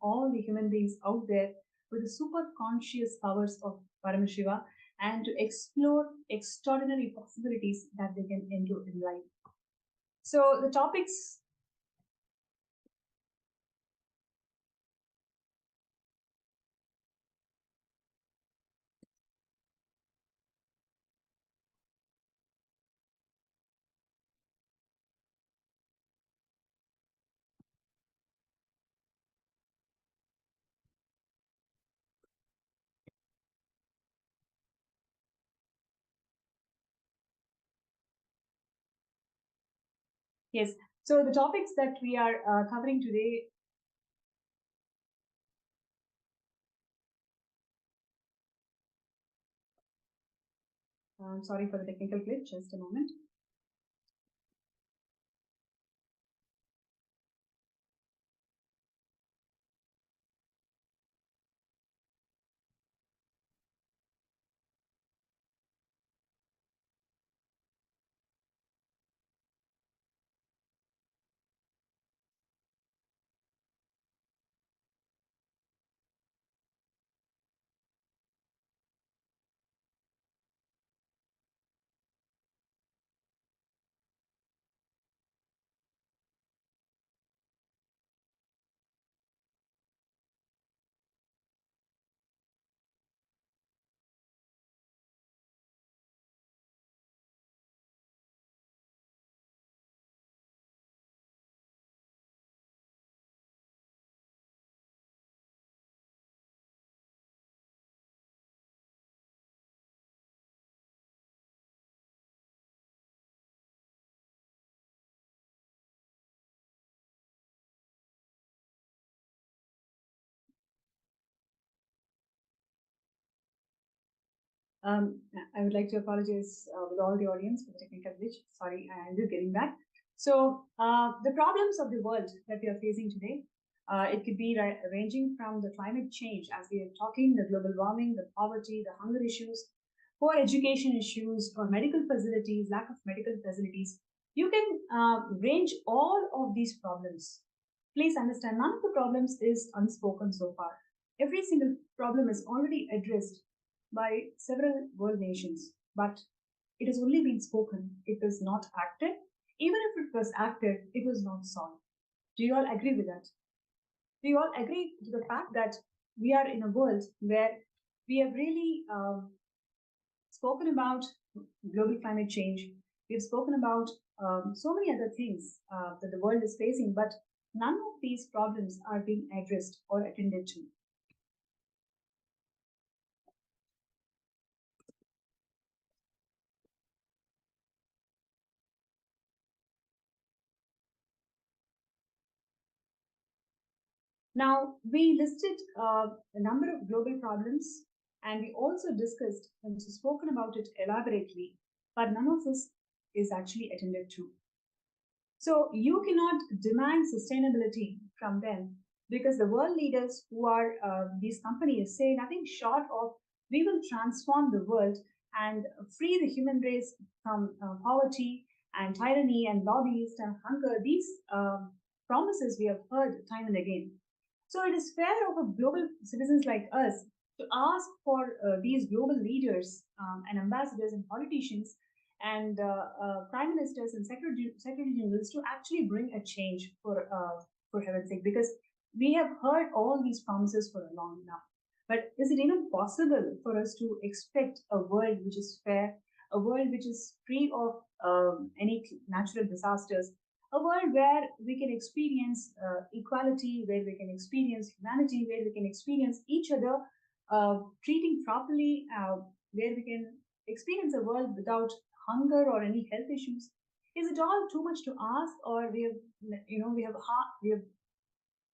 all the human beings out there with the super conscious powers of Paramashiva and to explore extraordinary possibilities that they can endure in life. So the topics. Yes. So the topics that we are covering today. Sorry for the technical glitch. Just a moment. Um, I would like to apologize with all the audience for the technical glitch. Sorry, I'm just getting back. So, the problems of the world that we are facing today, it could be ranging from the climate change, as we are talking, the global warming, the poverty, the hunger issues, poor education issues, or medical facilities, lack of medical facilities. You can range all of these problems. Please understand, none of the problems is unspoken so far. Every single problem is already addressed by several world nations, but it has only been spoken. It was not acted. Even if it was acted, it was not solved. Do you all agree with that? Do you all agree to the fact that we are in a world where we have really spoken about global climate change? We've spoken about so many other things that the world is facing, but none of these problems are being addressed or attended to. Now, we listed a number of global problems and we also discussed and spoken about it elaborately, but none of this is actually attended to. So, you cannot demand sustainability from them because the world leaders who are these companies say nothing short of we will transform the world and free the human race from poverty and tyranny and lobbyist and hunger. These promises we have heard time and again. So it is fair of global citizens like us to ask for these global leaders and ambassadors and politicians and prime ministers and secretary generals to actually bring a change for heaven's sake, because we have heard all these promises for a long enough. But is it even possible for us to expect a world which is fair, a world which is free of any natural disasters, a world where we can experience equality, where we can experience humanity, where we can experience each other treating properly, where we can experience a world without hunger or any health issues? Is it all too much to ask, or we have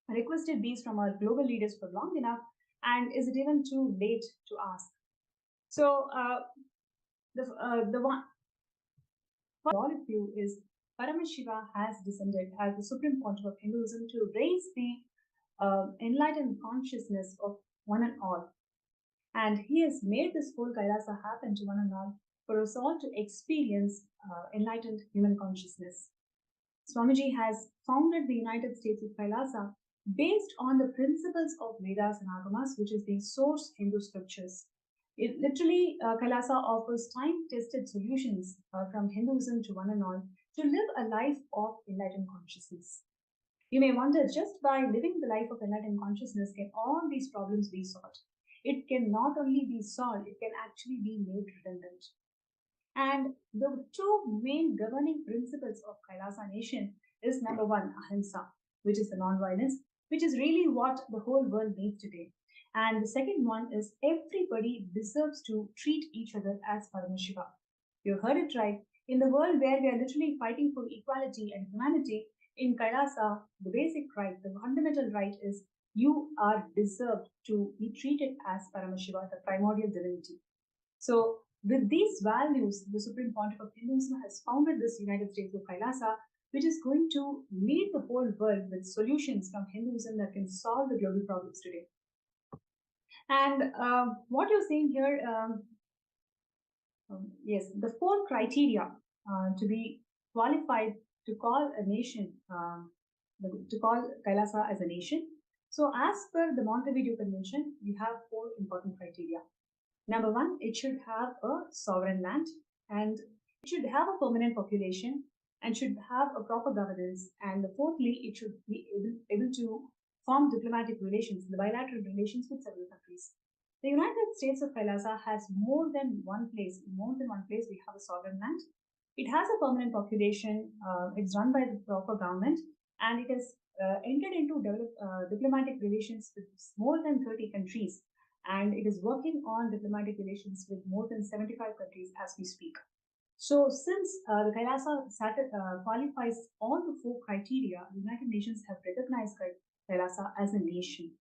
requested these from our global leaders for long enough, and is it even too late to ask? So the one all of you is Paramashiva has descended as the supreme pontiff of Hinduism to raise the enlightened consciousness of one and all. And he has made this whole Kailasa happen to one and all for us all to experience enlightened human consciousness. Swamiji has founded the United States of Kailasa based on the principles of Vedas and Agamas, which is the source Hindu scriptures. It literally, Kailasa offers time-tested solutions from Hinduism to one and all to live a life of enlightened consciousness. You may wonder, just by living the life of enlightened consciousness, can all these problems be solved? It can not only be solved, it can actually be made redundant. And the two main governing principles of Kailasa nation is number one, ahimsa, which is the non-violence, which is really what the whole world needs today. And the second one is everybody deserves to treat each other as Paramashivam. You heard it right. In the world where we are literally fighting for equality and humanity, in Kailasa, the basic right, the fundamental right is you are deserved to be treated as Paramashiva, the primordial divinity. So, with these values, the Supreme Pontiff of Hinduism has founded this United States of Kailasa, which is going to lead the whole world with solutions from Hinduism that can solve the global problems today. And what you're seeing here, yes, the four criteria to be qualified to call a nation, to call Kailasa as a nation. So, as per the Montevideo Convention, we have four important criteria. Number one, it should have a sovereign land, and it should have a permanent population, and should have a proper governance. And fourthly, it should be able to form diplomatic relations, the bilateral relations with several countries. The United States of Kailasa has more than one place. In more than one place, we have a sovereign land. It has a permanent population. It's run by the proper government, and it has entered into diplomatic relations with more than 30 countries, and it is working on diplomatic relations with more than 75 countries as we speak. So, since the Kailasa qualifies all the four criteria, the United Nations have recognized Kailasa as a nation.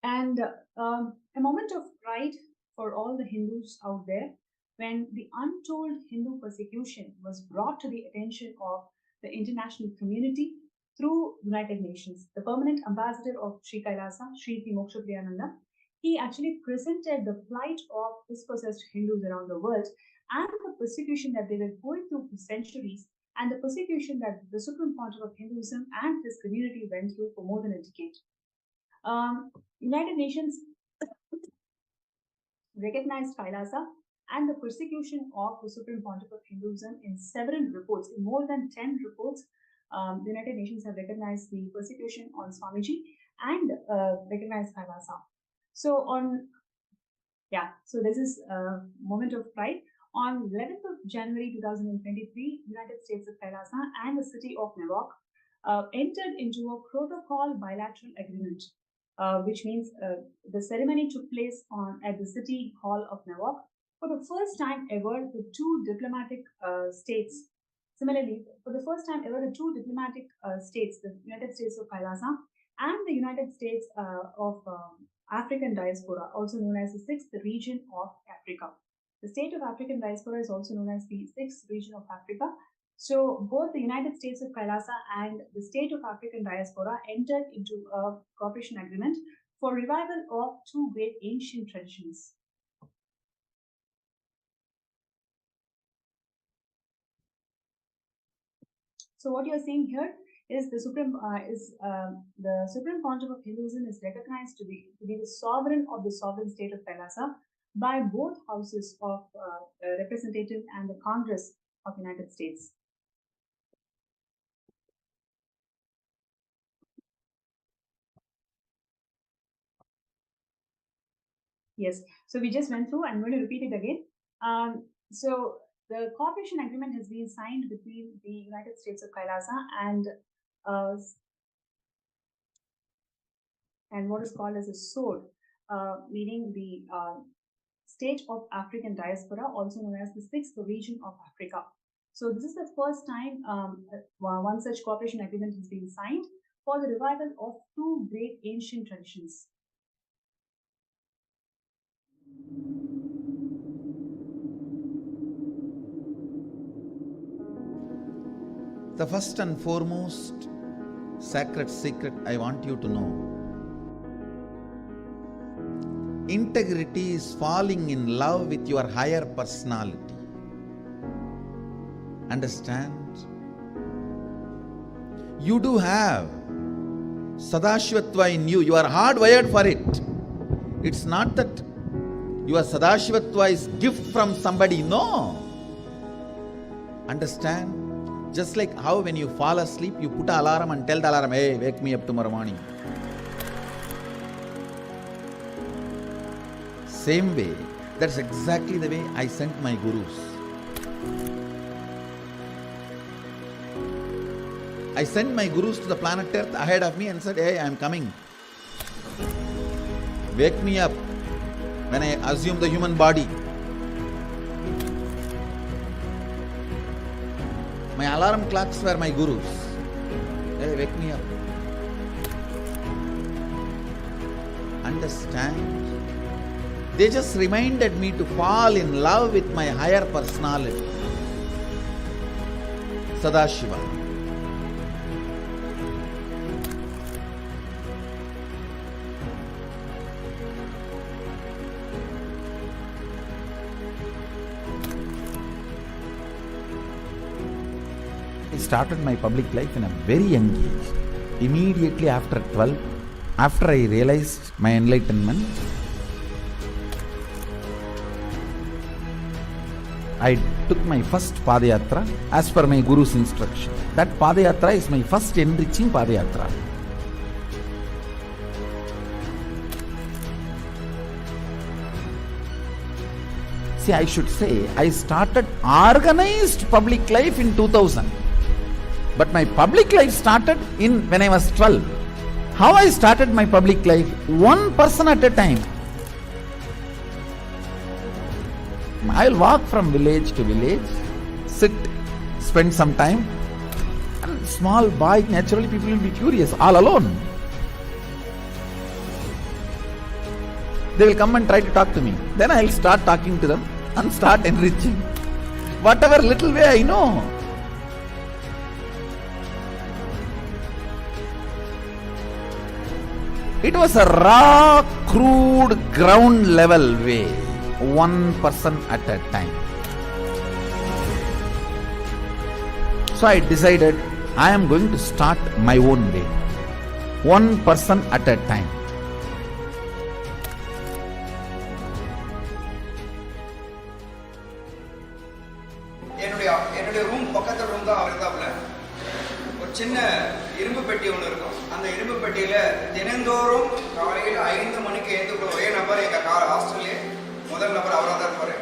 And a moment of pride for all the Hindus out there when the untold Hindu persecution was brought to the attention of the international community through United Nations. The permanent ambassador of Sri Kailasa, Sri Moksha Priyananda, he actually presented the plight of dispossessed Hindus around the world and the persecution that they were going through for centuries, and the persecution that the Supreme Pontiff of Hinduism and his community went through for more than a decade. United Nations recognized Kailasa and the persecution of the Supreme Pontiff of Hinduism in several reports, in more than 10 reports. The United Nations have recognized the persecution on Swamiji and recognized Kailasa. So so this is a moment of pride. On 11th of January 2023, United States of Kailasa and the city of Newark entered into a protocol bilateral agreement, which means the ceremony took place at the City Hall of Newark. For the first time ever, the two diplomatic states, similarly, for the first time ever, the two diplomatic states, the United States of Kailasa and the United States of African Diaspora, also known as the Sixth Region of Africa. The state of African Diaspora is also known as the Sixth Region of Africa. So both the United States of Kailasa and the state of African Diaspora entered into a cooperation agreement for revival of two great ancient traditions. So what you're seeing here is the Supreme Pontiff of Hinduism is recognized to be the sovereign of the sovereign state of Kailasa by both houses of representative and the Congress of United States. Yes, so we just went through. I'm going to repeat it again. So the cooperation agreement has been signed between the United States of Kailasa and what is called as a SOD, meaning the state of African Diaspora, also known as the Sixth Region of Africa. So this is the first time one such cooperation agreement has been signed for the revival of two great ancient traditions. The first and foremost sacred secret I want you to know: integrity is falling in love with your higher personality. Understand? You do have Sadashivatva in you. You are hardwired for it. It's not that your Sadashivatva is gift from somebody. No. Understand? Just like how when you fall asleep, you put an alarm and tell the alarm, hey, wake me up tomorrow morning. Same way, that's exactly the way I sent my gurus. I sent my gurus to the planet Earth ahead of me and said, hey, I am coming. Wake me up when I assume the human body. My alarm clocks were my gurus. Hey, wake me up. Understand? They just reminded me to fall in love with my higher personality, Sadashiva. I started my public life in a very young age. Immediately after 12, after I realized my enlightenment, I took my first Padayatra as per my Guru's instruction. That Padayatra is my first enriching Padayatra. See, I should say, I started organized public life in 2000. But my public life started when I was 12. How I started my public life? One person at a time. I'll walk from village to village, sit, spend some time, and small boy, naturally people will be curious, all alone. They will come and try to talk to me. Then I'll start talking to them and start enriching. Whatever little way I know. It was a raw, crude, ground level way. One person at a time. So I decided I am going to start my own way. One person at a time. என்னுடைய room பக்கத்து room தான் அவர்தாப்புல ஒரு சின்ன இரும்பு பெட்டி ஒன்று இருக்கும். அந்த இரும்பு பெட்டியில தினந்தோறும் காலையில் 5 மணிக்கு எழுந்துக்குள்ள ஒரே நபர் எங்க ஹாஸ்டல்லே முதல் நபர் அவராக தான் இருப்பாரு.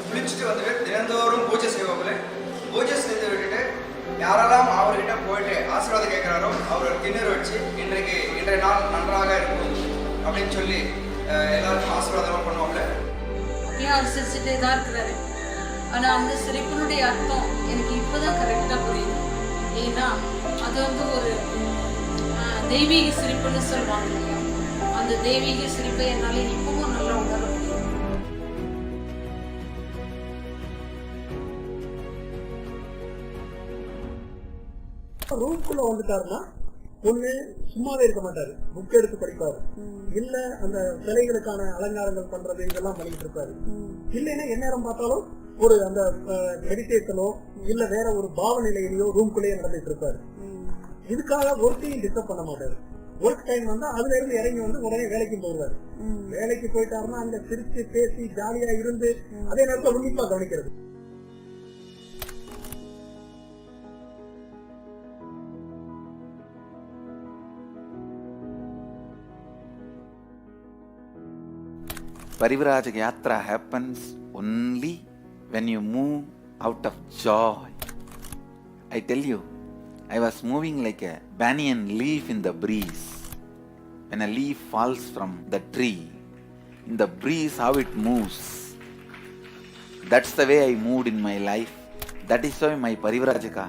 குளிச்சுட்டு வந்துட்டு தினந்தோறும் பூஜை செய்வாப்புல. பூஜை செய்து விட்டுட்டு யாரெல்லாம் அவர்கிட்ட போயிட்டு ஆசீர்வாதம் கேட்கிறாரோ அவர் திண்ணறு வச்சு இன்றைய நாள் நன்றாக இருக்கும் அப்படின்னு சொல்லி எல்லாருக்கும் ஆசீர்வாதம் பண்ணுவாப்புல. ஏன் அவர் சிரிச்சுட்டே தான் இருக்கிறாரு. ஆனால் அந்த சிரிப்பினுடைய அர்த்தம் எனக்கு இப்போதான் கரெக்டாக புரியுது. ஏன்னா அது ஒரு தெய்வீக சிரிப்புன்னு சொல்லுவாங்க. அந்த தெய்வீக சிரிப்பை என்னால் இப்பவும் நல்லா உணர முடியும். ரூம்குள்ள வந்துட்டாருன்னா ஒண்ணு சும்மாவே இருக்க மாட்டாரு, புக் எடுத்து படிப்பாரு, இல்ல அந்த சிலைகளுக்கான அலங்காரங்கள் பண்றது இதெல்லாம் பண்ணிட்டு இருப்பாரு. இல்லைன்னா எந்நேரம் பார்த்தாலும் ஒரு அந்த மெடிடேஷனோ இல்ல வேற ஒரு பாவ நிலையிலையோ ரூம்குள்ளேயே நடந்துட்டு இருப்பாரு. இதுக்காக ஒர்க்கையும் டிஸ்டர்ப் பண்ண மாட்டாரு. ஒர்க் டைம் வந்தா அதுல இருந்து இறங்கி வந்து உடனே வேலைக்கு போடுவாரு. வேலைக்கு போயிட்டாருன்னா அங்க சிரிச்சு பேசி ஜாலியா இருந்து அதே நேரத்தில் உன்னிப்பா கவனிக்கிறது. Parivrajaka Yatra happens only when you move out of joy. I tell you, I was moving like a banyan leaf in the breeze. When a leaf falls from the tree, in the breeze how it moves. That's the way I moved in my life. That is why my Parivrajaka,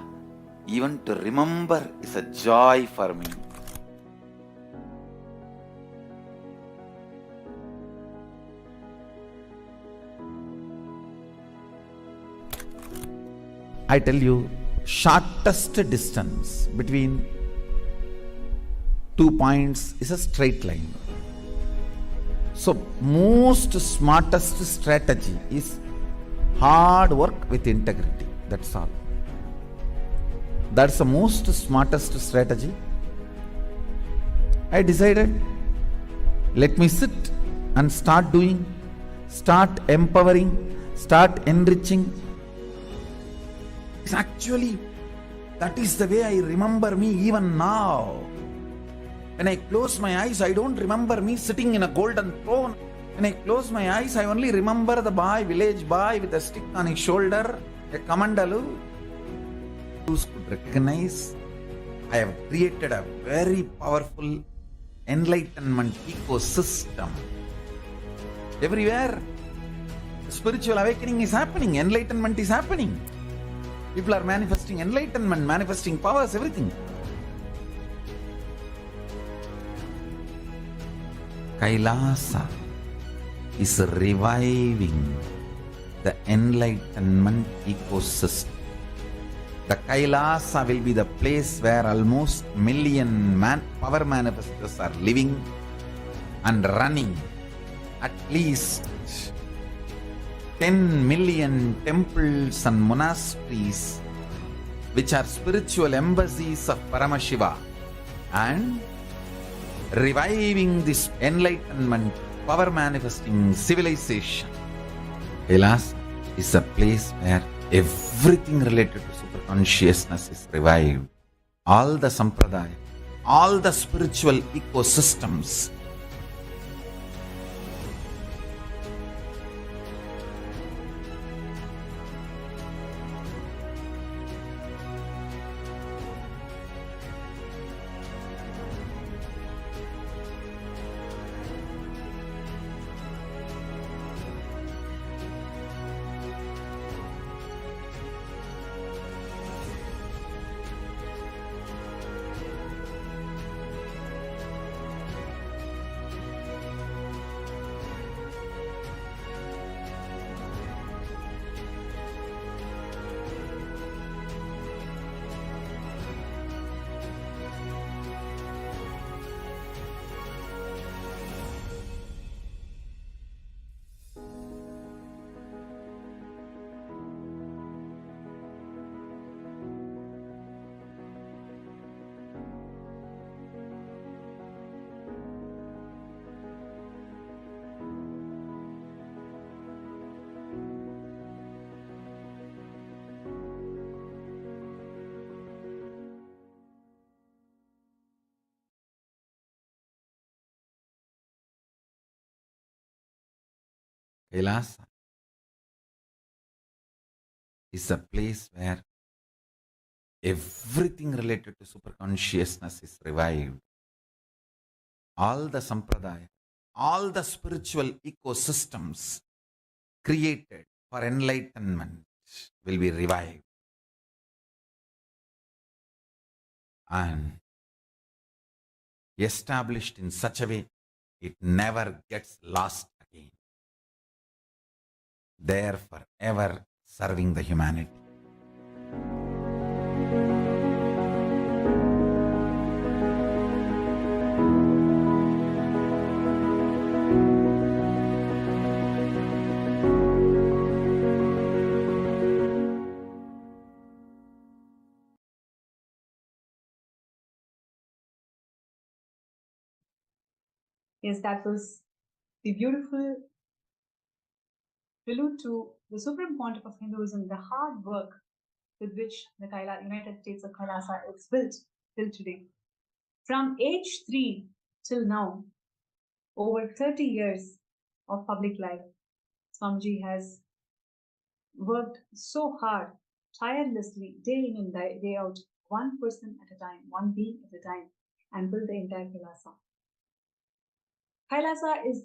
even to remember, is a joy for me. I tell you, shortest distance between 2 points is a straight line. So most smartest strategy is hard work with integrity. That's all. That's the most smartest strategy. I decided, let me sit and start doing, start empowering, start enriching. Actually, that is the way I remember me even now. When I close my eyes, I don't remember me sitting in a golden throne. When I close my eyes, I only remember the boy, village boy with a stick on his shoulder, a kamandalu. Those could recognize I have created a very powerful enlightenment ecosystem. Everywhere, spiritual awakening is happening, enlightenment is happening. People are manifesting enlightenment, manifesting powers, everything. Kailasa is reviving the enlightenment ecosystem. The Kailasa will be the place where almost million power manifestors are living and running. At least 10 million temples and monasteries, which are spiritual embassies of Paramashivam, and reviving this enlightenment, power manifesting civilization. Kailasa is a place where everything related to super consciousness is revived. All the sampradaya, all the spiritual ecosystems. Kailasa is a place where everything related to super consciousness is revived. All the sampradaya, all the spiritual ecosystems created for enlightenment will be revived. And established in such a way it never gets lost again. There forever serving the humanity. Yes, that was the beautiful prelude to the supreme pontiff of Hinduism, the hard work with which the United States of Kailasa is built till today. From age 3 till now, over 30 years of public life, Swamiji has worked so hard, tirelessly, day in and day out, one person at a time, one being at a time, and built the entire Kailasa. Kailasa is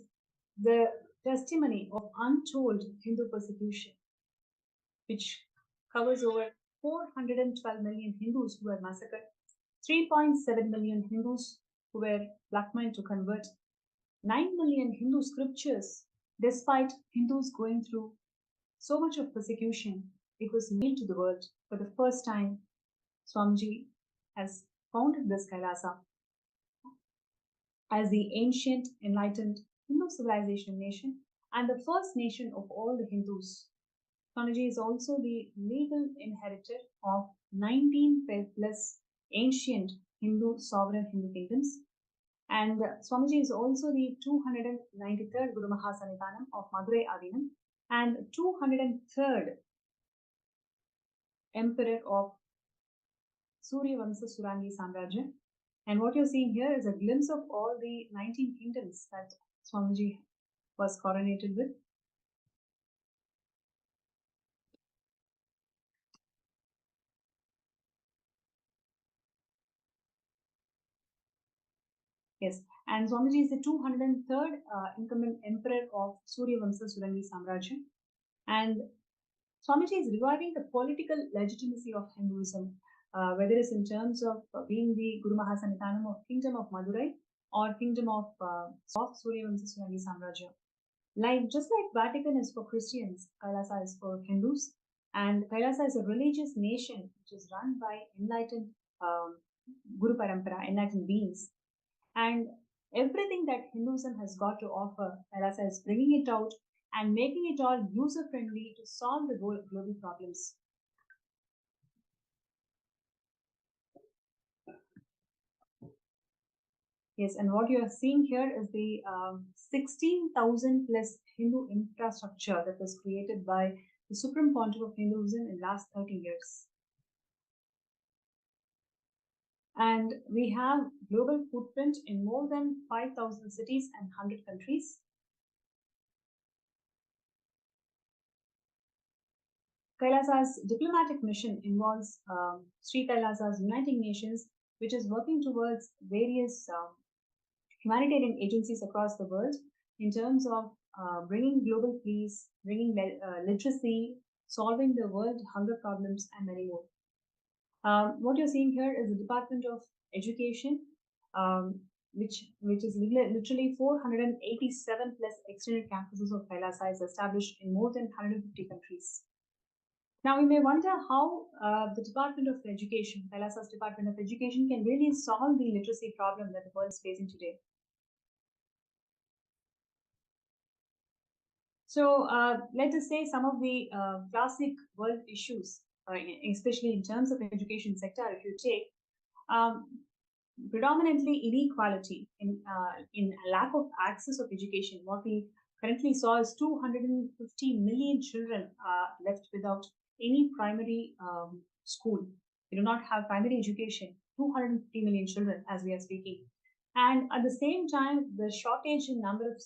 the testimony of untold Hindu persecution, which covers over 412 million Hindus who were massacred, 3.7 million Hindus who were blackmailed to convert, 9 million Hindu scriptures. Despite Hindus going through so much of persecution, it was nailed to the world. For the first time, Swamiji has founded this Kailasa as the ancient, enlightened Hindu civilization nation and the first nation of all the Hindus. Swamiji is also the legal inheritor of 19 plus ancient Hindu sovereign Hindu kingdoms. And Swamiji is also the 293rd Guru Mahasanitanam of Madurai Adinam and 203rd Emperor of Surya Vamsa Surangi Samrajya. And what you're seeing here is a glimpse of all the 19 kingdoms that Swamiji was coronated with. Yes, and Swamiji is the 203rd incumbent emperor of Surya Vamsa Surangi Samrajya. And Swamiji is reviving the political legitimacy of Hinduism, whether it's in terms of being the Guru Mahasanitanam of Kingdom of Madurai or Kingdom of Surya Vamsa Surangi Samrajya. Just like Vatican is for Christians, Kailasa is for Hindus, and Kailasa is a religious nation which is run by enlightened Guru Parampara, enlightened beings. And everything that Hinduism has got to offer, Kailasa is bringing it out and making it all user-friendly to solve the global problems. Yes, and what you are seeing here is the 16,000 plus Hindu infrastructure that was created by the Supreme Pontiff of Hinduism in the last 30 years. And we have global footprint in more than 5,000 cities and 100 countries. Kailasa's diplomatic mission involves Sri Kailasa's Uniting Nations, which is working towards various humanitarian agencies across the world in terms of bringing global peace, bringing literacy, solving the world hunger problems, and many more. What you're seeing here is the Department of Education, which is literally 487 plus extended campuses of Kailasa is established in more than 150 countries. Now, you may wonder how the Department of Education, Kailasa's Department of Education, can really solve the literacy problem that the world is facing today. So, let us say some of the classic world issues, especially in terms of education sector, if you take predominantly inequality in lack of access of education. What we currently saw is 250 million children left without any primary school. We do not have primary education. 250 million children as we are speaking. And at the same time, the shortage in number of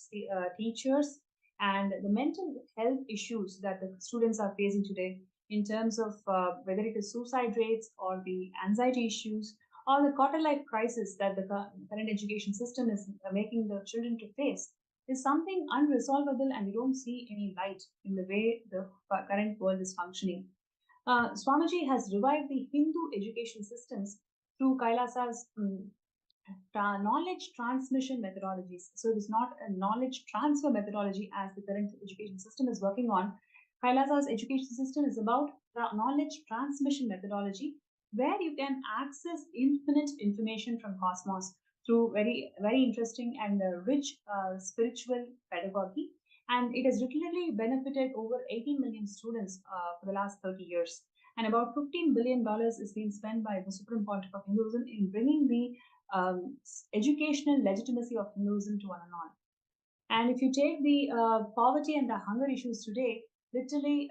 teachers and the mental health issues that the students are facing today in terms of whether it is suicide rates or the anxiety issues or the quarter-life crisis that the current education system is making the children to face is something unresolvable, and we don't see any light in the way the current world is functioning. Swamiji has revived the Hindu education systems through Kailasa's knowledge transmission methodologies. So it is not a knowledge transfer methodology as the current education system is working on. Kailasa's education system is about knowledge transmission methodology, where you can access infinite information from cosmos through very, very interesting and rich spiritual pedagogy. And it has literally benefited over 18 million students for the last 30 years. And about $15 billion is being spent by the Supreme Pontiff of Hinduism in bringing the educational legitimacy of Hinduism to one and all. And if you take the poverty and the hunger issues today, literally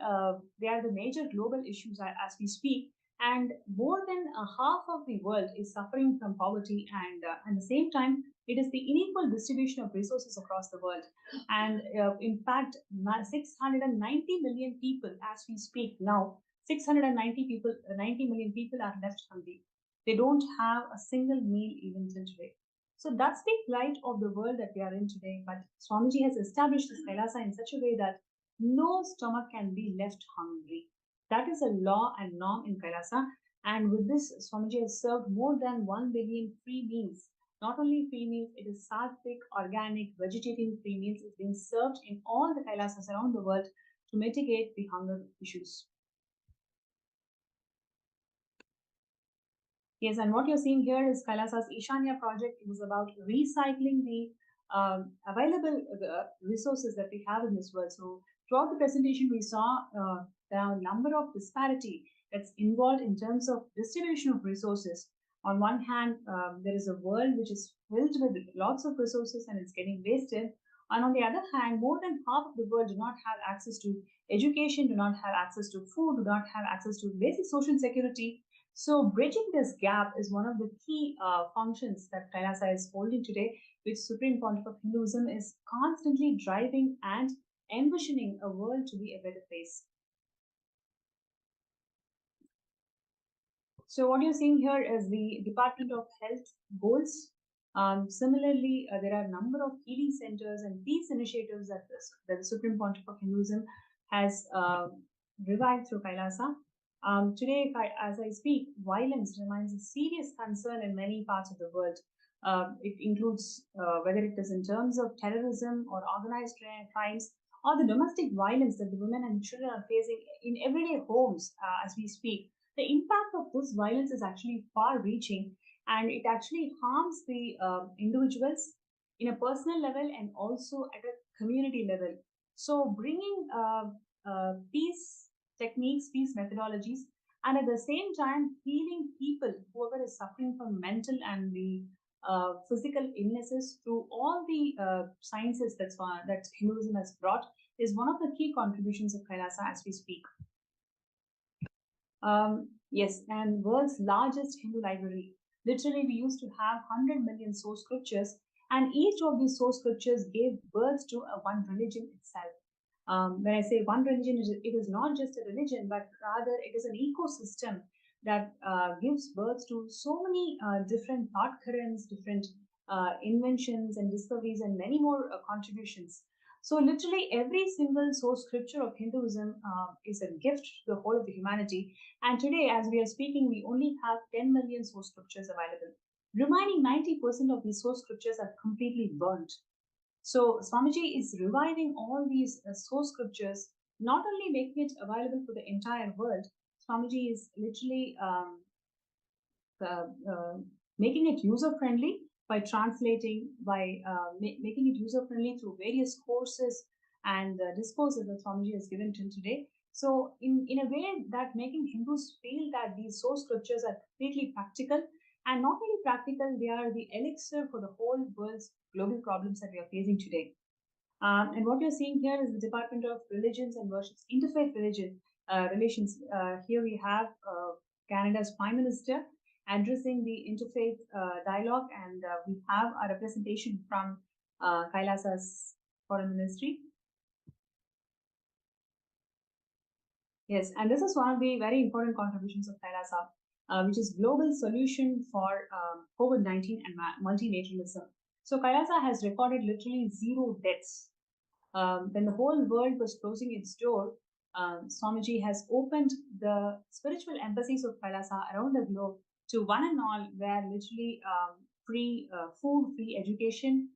they are the major global issues as we speak. And more than half of the world is suffering from poverty, and at the same time, it is the unequal distribution of resources across the world. And in fact, 690 million people, as we speak now, 90 million people are left hungry. They don't have a single meal even till today. So that's the plight of the world that we are in today. But Swamiji has established this Kailasa in such a way that no stomach can be left hungry. That is a law and norm in Kailasa. And with this, Swamiji has served more than 1 billion free meals. Not only free meals, it is sattvic, organic, vegetarian free meals is being served in all the Kailasas around the world to mitigate the hunger issues. Yes, and what you're seeing here is Kailasa's Ishanya project. It is about recycling the available resources that we have in this world. So throughout the presentation, we saw the number of disparity that's involved in terms of distribution of resources. On one hand, there is a world which is filled with lots of resources and it's getting wasted. And on the other hand, more than half of the world do not have access to education, do not have access to food, do not have access to basic social security. So bridging this gap is one of the key functions that Kailasa is holding today, which Supreme Pontiff of Hinduism is constantly driving and envisioning a world to be a better place. So what you're seeing here is the Department of Health goals. Similarly, there are a number of healing centers and peace initiatives that the Supreme Pontiff of Hinduism has revived through Kailasa. Today, as I speak, violence remains a serious concern in many parts of the world. It includes whether it is in terms of terrorism or organized crimes or the domestic violence that the women and children are facing in everyday homes as we speak. The impact of this violence is actually far reaching, and it actually harms the individuals in a personal level and also at a community level. So bringing peace techniques, peace methodologies, and at the same time healing people, whoever is suffering from mental and the physical illnesses through all the sciences that Hinduism has brought is one of the key contributions of Kailasa as we speak. Yes, and world's largest Hindu library. Literally, we used to have 100 million source scriptures, and each of these source scriptures gave birth to one religion itself. When I say one religion, it is not just a religion, but rather it is an ecosystem that gives birth to so many different thought currents, different inventions and discoveries, and many more contributions. So, literally, every single source scripture of Hinduism is a gift to the whole of the humanity. And today, as we are speaking, we only have 10 million source scriptures available. Remaining 90% of these source scriptures are completely burnt. So, Swamiji is reviving all these source scriptures, not only making it available for the entire world, Swamiji is literally uh, uh, making it user friendly by translating, by making it user friendly through various courses and discourses that Swamiji has given till today. So, in a way that making Hindus feel that these source scriptures are completely practical, and not only practical, they are the elixir for the whole world's global problems that we are facing today. And what you're seeing here is the Department of Religions and Worships, Interfaith Religion Relations. Here we have Canada's Prime Minister addressing the interfaith dialogue, and we have a representation from Kailasa's Foreign Ministry. Yes, and this is one of the very important contributions of Kailasa, which is global solution for COVID-19 and multilateralism. So Kailasa has recorded literally zero deaths. When the whole world was closing its door, Swamiji has opened the spiritual embassies of Kailasa around the globe to one and all, where literally free food, free education,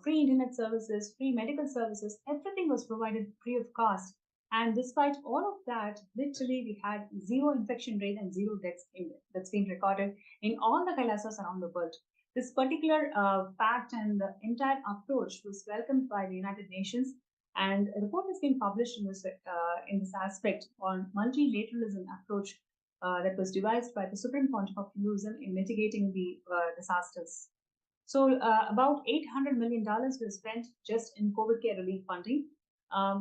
free internet services, free medical services, everything was provided free of cost. And despite all of that, literally we had zero infection rate and zero deaths that's been recorded in all the Kailasas around the world. This particular fact and the entire approach was welcomed by the United Nations, and a report has been published in this aspect on multilateralism approach that was devised by the Supreme Pontiff of Hinduism in mitigating the disasters. So about $800 million was spent just in COVID care relief funding.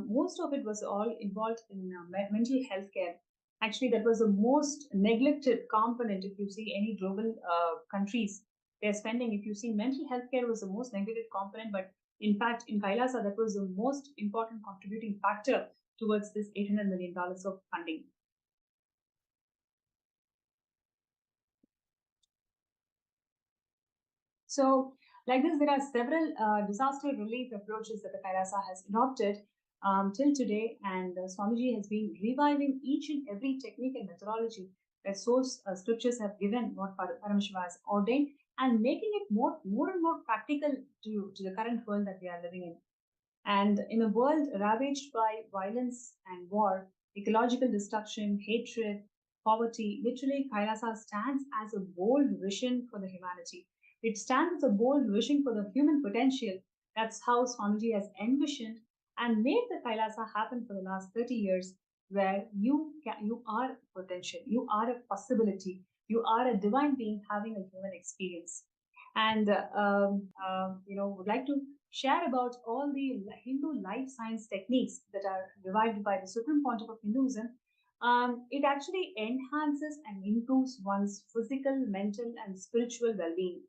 Most of it was all involved in mental health care. Actually, that was the most neglected component. If you see any global countries, they're spending, if you see, mental health care was the most neglected component, but in fact, in Kailasa, that was the most important contributing factor towards this $800 million of funding. So, like this, there are several disaster relief approaches that the Kailasa has adopted till today, and Swamiji has been reviving each and every technique and methodology that source scriptures have given, what Paramashivam has ordained, and making it more and more practical to the current world that we are living in. And in a world ravaged by violence and war, ecological destruction, hatred, poverty, literally Kailasa stands as a bold vision for the humanity. It stands as a bold vision for the human potential. That's how Swamiji has envisioned and made the Kailasa happen for the last 30 years. where you are potential, you are a possibility, you are a divine being having a human experience. And would like to share about all the Hindu life science techniques that are revived by the Supreme Pontiff of Hinduism. It actually enhances and improves one's physical, mental, and spiritual well-being.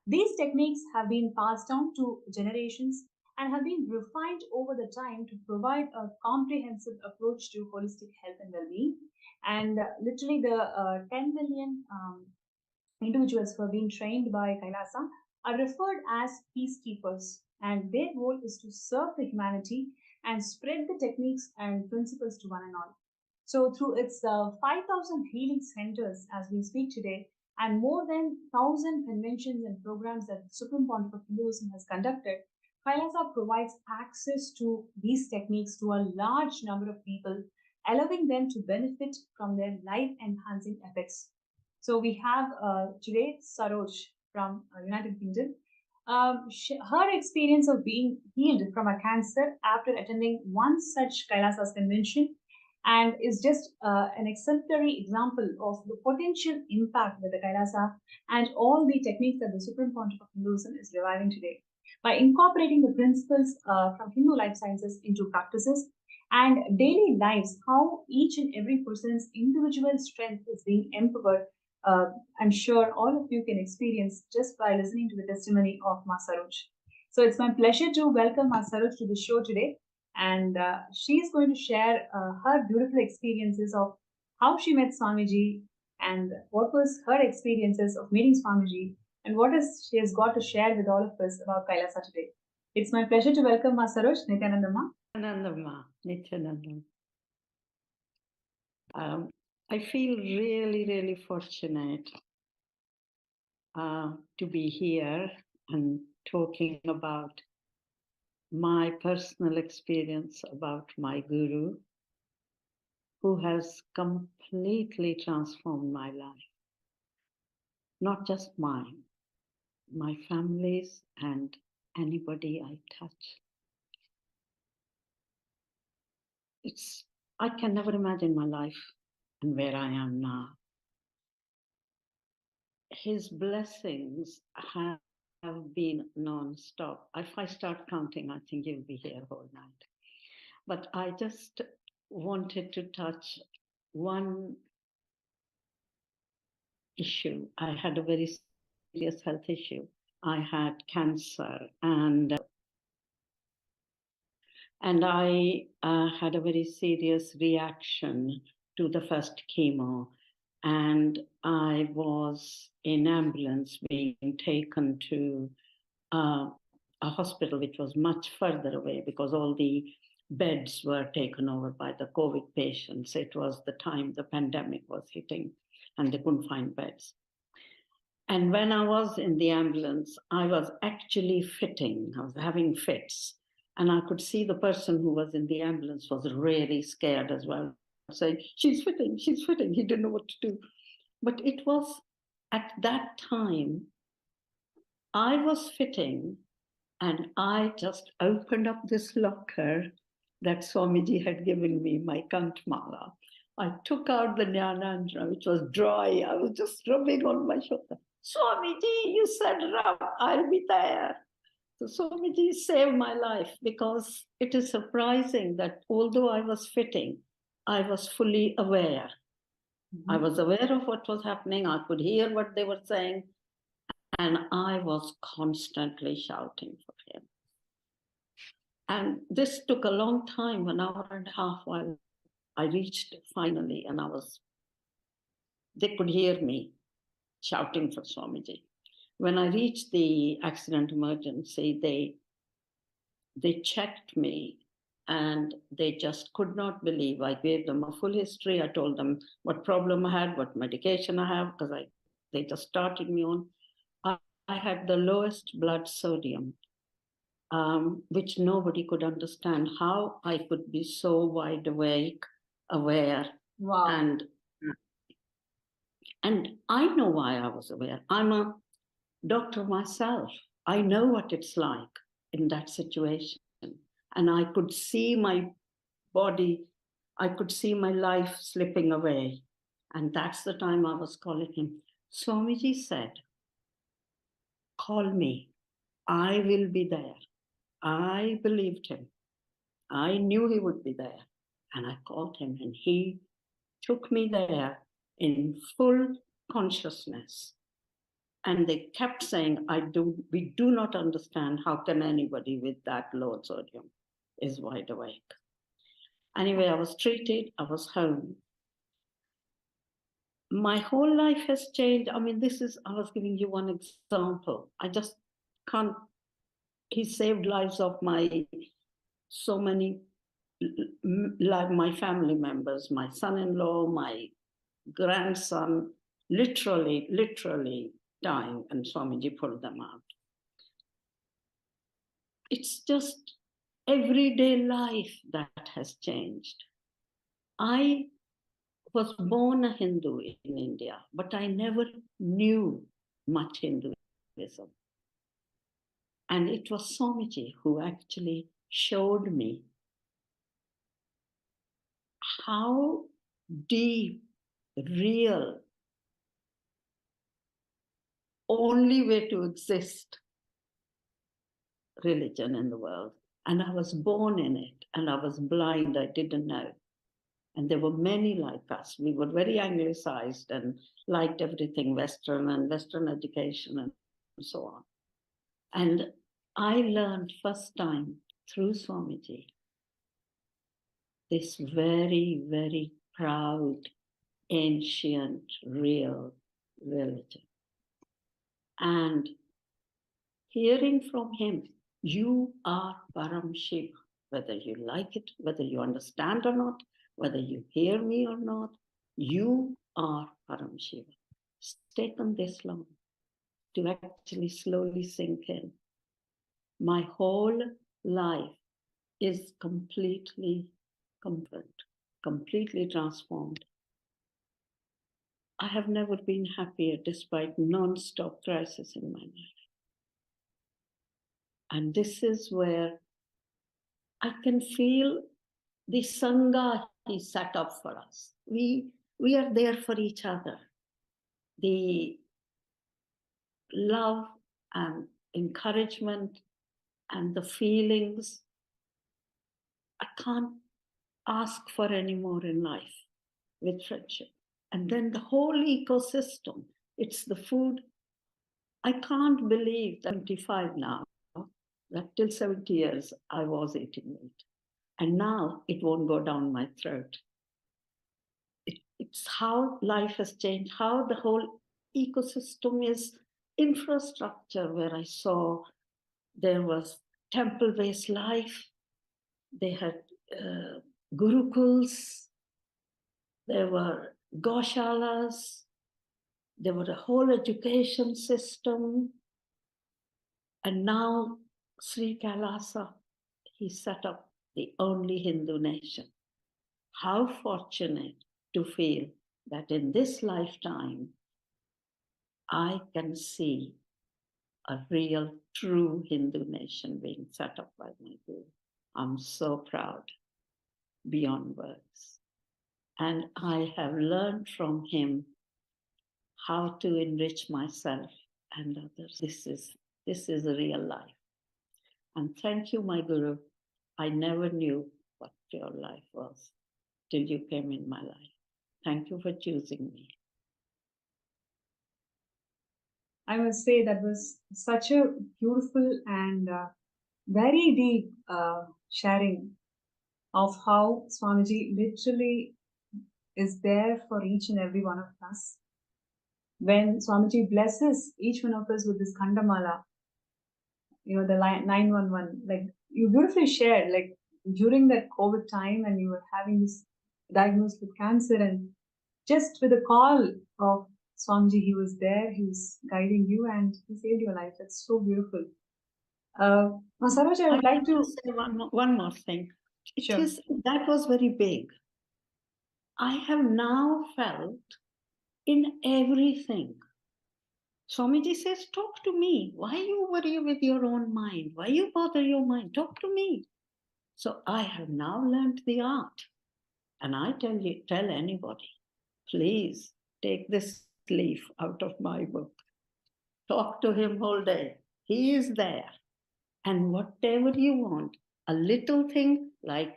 These techniques have been passed down to generations and have been refined over the time to provide a comprehensive approach to holistic health and well-being. And literally, the 10 million individuals who have been trained by Kailasa are referred as peacekeepers, and their role is to serve the humanity and spread the techniques and principles to one and all. So, through its 5,000 healing centers as we speak today, and more than 1,000 conventions and programs that the Supreme Pontiff of Hinduism has conducted, Kailasa provides access to these techniques to a large number of people, allowing them to benefit from their life enhancing effects. So we have today Saroj from United Kingdom. Her experience of being healed from a cancer after attending one such Kailasa's convention and is just an exemplary example of the potential impact that the Kailasa and all the techniques that the Supreme Pontiff of Hinduism is reviving today. By incorporating the principles from Hindu life sciences into practices and daily lives, how each and every person's individual strength is being empowered, I'm sure all of you can experience just by listening to the testimony of Ma Saroj. So it's my pleasure to welcome Ma Saroj to the show today. And she is going to share her beautiful experiences of how she met Swamiji and what was her experiences of meeting Swamiji and what is she has got to share with all of us about Kailasa today. It's my pleasure to welcome Ma Saroj, Nithyananda Ma. Nithyananda. I feel really, really fortunate to be here and talking about my personal experience about my guru, who has completely transformed my life. Not just mine, my family's and anybody I touch. I can never imagine my life and where I am now. His blessings have been non-stop. If I start counting, I think you'll be here all night. But I just wanted to touch one issue. I had a very serious health issue. I had cancer, and I had a very serious reaction to the first chemo. And I was in ambulance being taken to a hospital which was much further away because all the beds were taken over by the COVID patients. It was the time the pandemic was hitting and they couldn't find beds. And when I was in the ambulance, I was actually fitting. I was having fits. And I could see the person who was in the ambulance was really scared as well, saying, she's fitting. He didn't know what to do. But it was at that time, I was fitting and I just opened up this locker that Swamiji had given me, my Kantmala. I took out the Nithyananda, which was dry. I was just rubbing on my shoulder. Swamiji, you said rub, I'll be there. So Swamiji saved my life because it is surprising that although I was fitting, I was fully aware. I was aware of what was happening. I could hear what they were saying. And I was constantly shouting for him. And this took a long time, an hour and a half, while I reached finally, and they could hear me shouting for Swamiji. When I reached the accident emergency, they checked me and they just could not believe. I gave them a full history. I told them what problem I had, what medication I have, because they just started me on. I had the lowest blood sodium, which nobody could understand how I could be so wide awake, aware. Wow. And I know why I was aware. I'm a doctor myself. I know what it's like in that situation. And I could see my body. I could see my life slipping away. And that's the time I was calling him. Swamiji said, call me. I will be there. I believed him. I knew he would be there. And I called him, and he took me there in full consciousness. And they kept saying, we do not understand how can anybody with that low sodium is wide awake. Anyway, I was treated, I was home. My whole life has changed. I mean, I was giving you one example. I just can't, he saved lives of so many, like my family members, my son-in-law, my grandson, literally dying, and Swamiji pulled them out. It's just everyday life that has changed. I was born a Hindu in India, but I never knew much Hinduism. And it was Swamiji who actually showed me how deep, real, only way to exist religion in the world. And I was born in it, and I was blind, I didn't know. And there were many like us. We were very anglicized and liked everything Western and Western education and so on. And I learned first time through Swamiji this very, very proud, ancient, real religion. And hearing from him, you are Paramashivam, whether you like it, whether you understand or not, whether you hear me or not, you are Paramashivam. It's taken this long to actually slowly sink in. My whole life is completely transformed. I have never been happier despite non-stop crisis in my life. And this is where I can feel the Sangha he set up for us. We are there for each other. The love and encouragement and the feelings, I can't ask for any more in life with friendship. And then the whole ecosystem, it's the food. I can't believe that I'm 25 now, that till 70 years I was eating meat. And now it won't go down my throat. It's how life has changed, how the whole ecosystem is infrastructure, where I saw there was temple-based life, they had gurukuls, there were goshalas, there was a whole education system. And now Sri KAILASA, he set up the only Hindu nation. How fortunate to feel that in this lifetime, I can see a real, true Hindu nation being set up by my Guru. I'm so proud, beyond words. And I have learned from him how to enrich myself and others. This is a real life. And thank you, my Guru. I never knew what your life was till you came in my life. Thank you for choosing me. I must say that was such a beautiful and very deep sharing of how Swamiji literally is there for each and every one of us. When Swamiji blesses each one of us with this Khandamala, the 911, like you beautifully shared, like during that COVID time and you were having this diagnosed with cancer, and just with a call of Swamiji, he was there, he was guiding you, and he saved your life. That's so beautiful. Saroj, I would like to say one more thing. Sure. That was very big. I have now felt in everything. Swamiji says, talk to me. Why you worry with your own mind? Why you bother your mind? Talk to me. So I have now learned the art And I tell anybody, please take this leaf out of my book. Talk to him all day. He is there. And whatever you want, a little thing like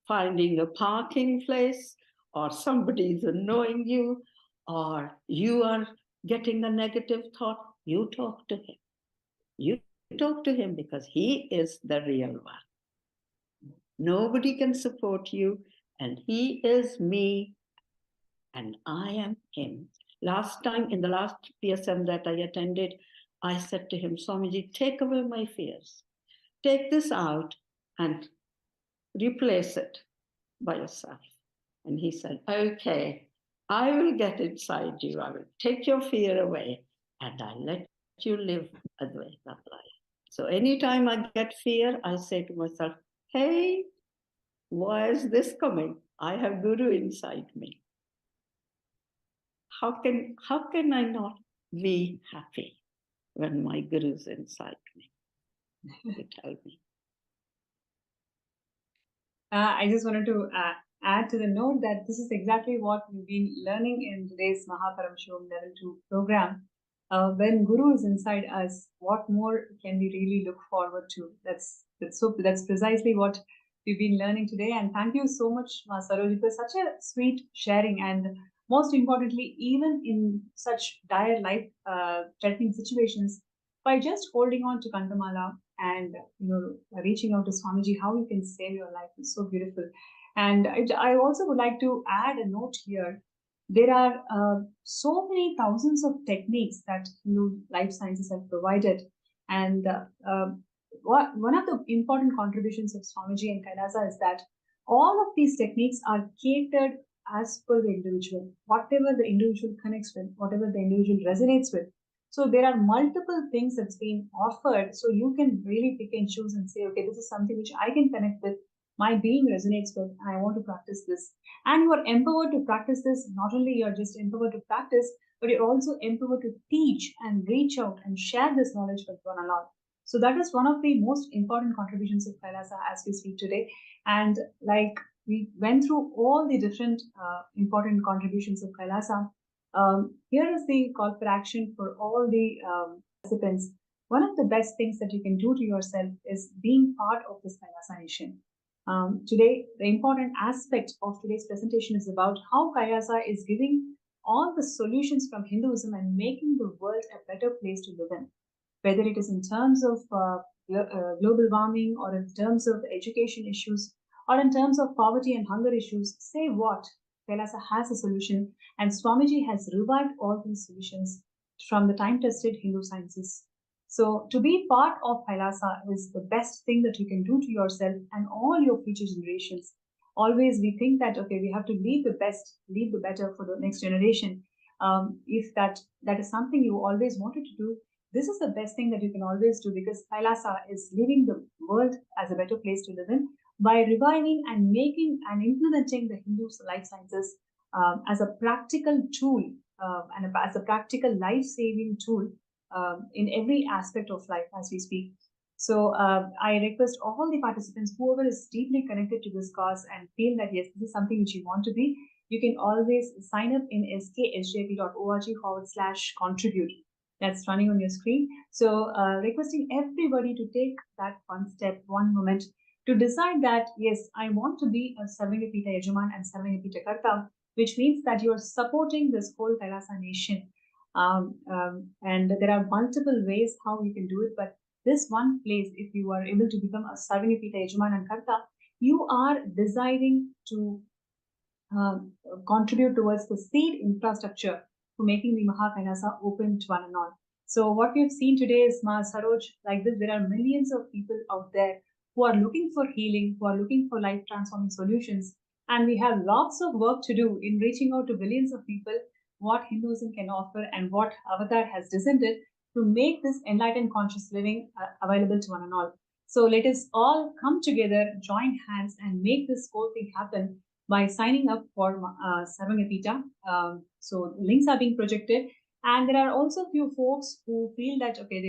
finding a parking place, or somebody is annoying you, or you are getting a negative thought, you talk to him. You talk to him because he is the real one. Nobody can support you, and he is me, and I am him. Last time, in the last PSM that I attended, I said to him, Swamiji, take away my fears. Take this out and replace it by yourself. And he said, okay, I will get inside you. I will take your fear away and I'll let you live Advaita life. So anytime I get fear, I say to myself, hey, why is this coming? I have Guru inside me. How can I not be happy when my Guru is inside me? You tell me. I just wanted to add to the note that this is exactly what we've been learning in today's Paramashivam Level 2 program. When Guru is inside us, what more can we really look forward to? That's precisely what we've been learning today. And thank you so much, Ma Saroj, for such a sweet sharing. And most importantly, even in such dire life-threatening situations, by just holding on to Kandamala and reaching out to Swamiji, how you can save your life is so beautiful. And I also would like to add a note here. There are so many thousands of techniques that life sciences have provided, and one of the important contributions of Swamiji and Kailasa is that all of these techniques are catered as per the individual, whatever the individual connects with, whatever the individual resonates with. So there are multiple things that's being offered. So you can really pick and choose and say, okay, this is something which I can connect with, my being resonates with, and I want to practice this. And you are empowered to practice this. Not only you're just empowered to practice, but you're also empowered to teach and reach out and share this knowledge with one another. So that is one of the most important contributions of Kailasa as we speak today. And like we went through all the different important contributions of Kailasa, here is the call for action for all the participants. One of the best things that you can do to yourself is being part of this Kailasa nation. Today, the important aspect of today's presentation is about how Kailasa is giving all the solutions from Hinduism and making the world a better place to live in. Whether it is in terms of global warming, or in terms of education issues, or in terms of poverty and hunger issues, say what, Kailasa has a solution, and Swamiji has revived all these solutions from the time-tested Hindu sciences. So to be part of Kailasa is the best thing that you can do to yourself and all your future generations. Always we think that, okay, we have to leave the best, leave the better for the next generation. If that is something you always wanted to do, this is the best thing that you can always do, because Kailasa is leaving the world as a better place to live in by reviving and making and implementing the Hindu life sciences as a practical tool and as a practical life-saving tool in every aspect of life as we speak. So I request all the participants, whoever is deeply connected to this cause and feel that yes, this is something which you want to be, you can always sign up in sksjp.org/contribute. That's running on your screen. So requesting everybody to take that one step, one moment, to decide that, yes, I want to be a Sarvangapita Yajaman and Sarvangapita Karta, which means that you are supporting this whole Kailasa nation. And there are multiple ways how you can do it, but this one place, if you are able to become a Sarvangapita Yajaman and Karta, you are deciding to contribute towards the seed infrastructure for making the Kailasa open to one and all. So what we've seen today is, Ma Saroj, like this, there are millions of people out there who are looking for healing, who are looking for life-transforming solutions. And we have lots of work to do in reaching out to billions of people what Hinduism can offer and what Avatar has descended to make this enlightened conscious living available to one and all. So let us all come together, join hands, and make this whole thing happen by signing up for Sarvangapita. So links are being projected. And there are also a few folks who feel that, okay,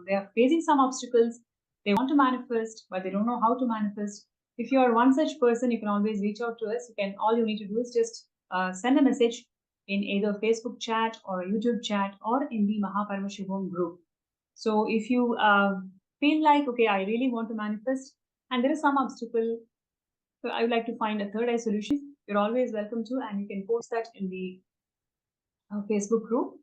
they are facing some obstacles. They want to manifest, but they don't know how to manifest. If you are one such person, you can always reach out to us. All you need to do is just send a message in either Facebook chat or a YouTube chat or in the Paramashivam group. So if you feel like, okay, I really want to manifest and there is some obstacle, so I would like to find a third eye solution, you're always welcome to, and you can post that in the Facebook group.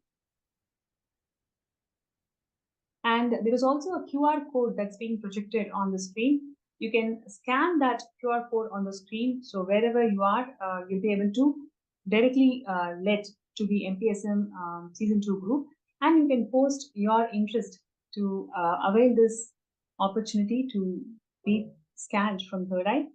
And there is also a QR code that's being projected on the screen. You can scan that QR code on the screen. So wherever you are, you'll be able to directly led to the MPSM Season 2 group. And you can post your interest to avail this opportunity to be scanned from Third Eye.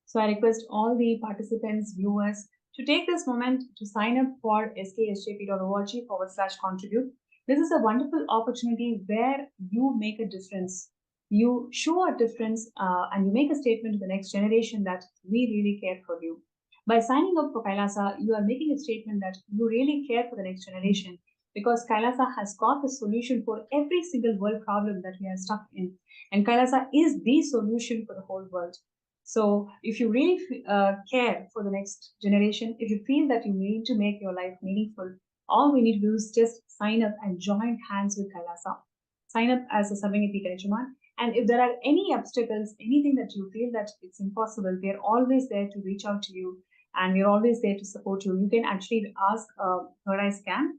So I request all the participants, viewers, to take this moment to sign up for sksjp.org/contribute. This is a wonderful opportunity where you make a difference. You show a difference and you make a statement to the next generation that we really care for you. By signing up for Kailasa, you are making a statement that you really care for the next generation, because Kailasa has got the solution for every single world problem that we are stuck in. And Kailasa is the solution for the whole world. So if you really care for the next generation, if you feel that you need to make your life meaningful, all we need to do is just sign up and join hands with Kailasa. Sign up as a Sarvangati Kailachaman. And if there are any obstacles, anything that you feel that it's impossible, we are always there to reach out to you, and we're always there to support you. You can actually ask Third Eye Scan.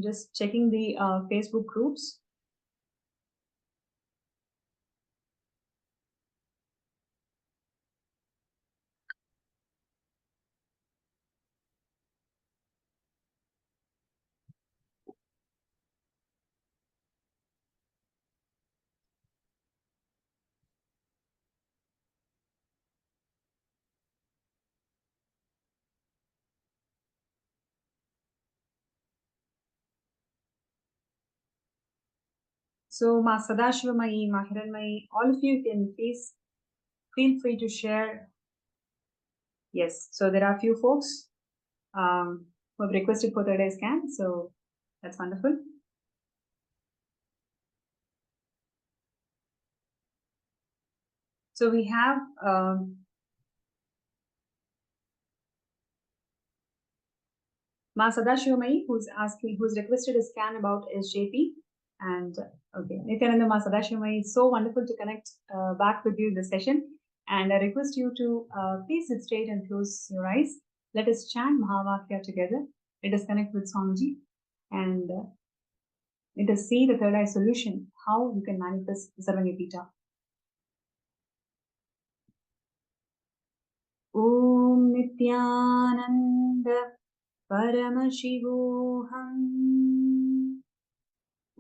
Just checking the Facebook groups. So, Ma Sadashivamai, Ma Hiranmai, all of you can please feel free to share. Yes, so there are a few folks who have requested for Third Eye Scan, so that's wonderful. So we have Ma Sadashivamai, who's requested a scan about SJP. And okay, Nithyananda, Ma Sadashivamai, it's so wonderful to connect back with you in this session. And I request you to please sit straight and close your eyes. Let us chant Mahavakya together. Let us connect with Swamiji and let us see the third eye solution, how you can manifest Sarvangapita. Om Nithyananda Paramashivam.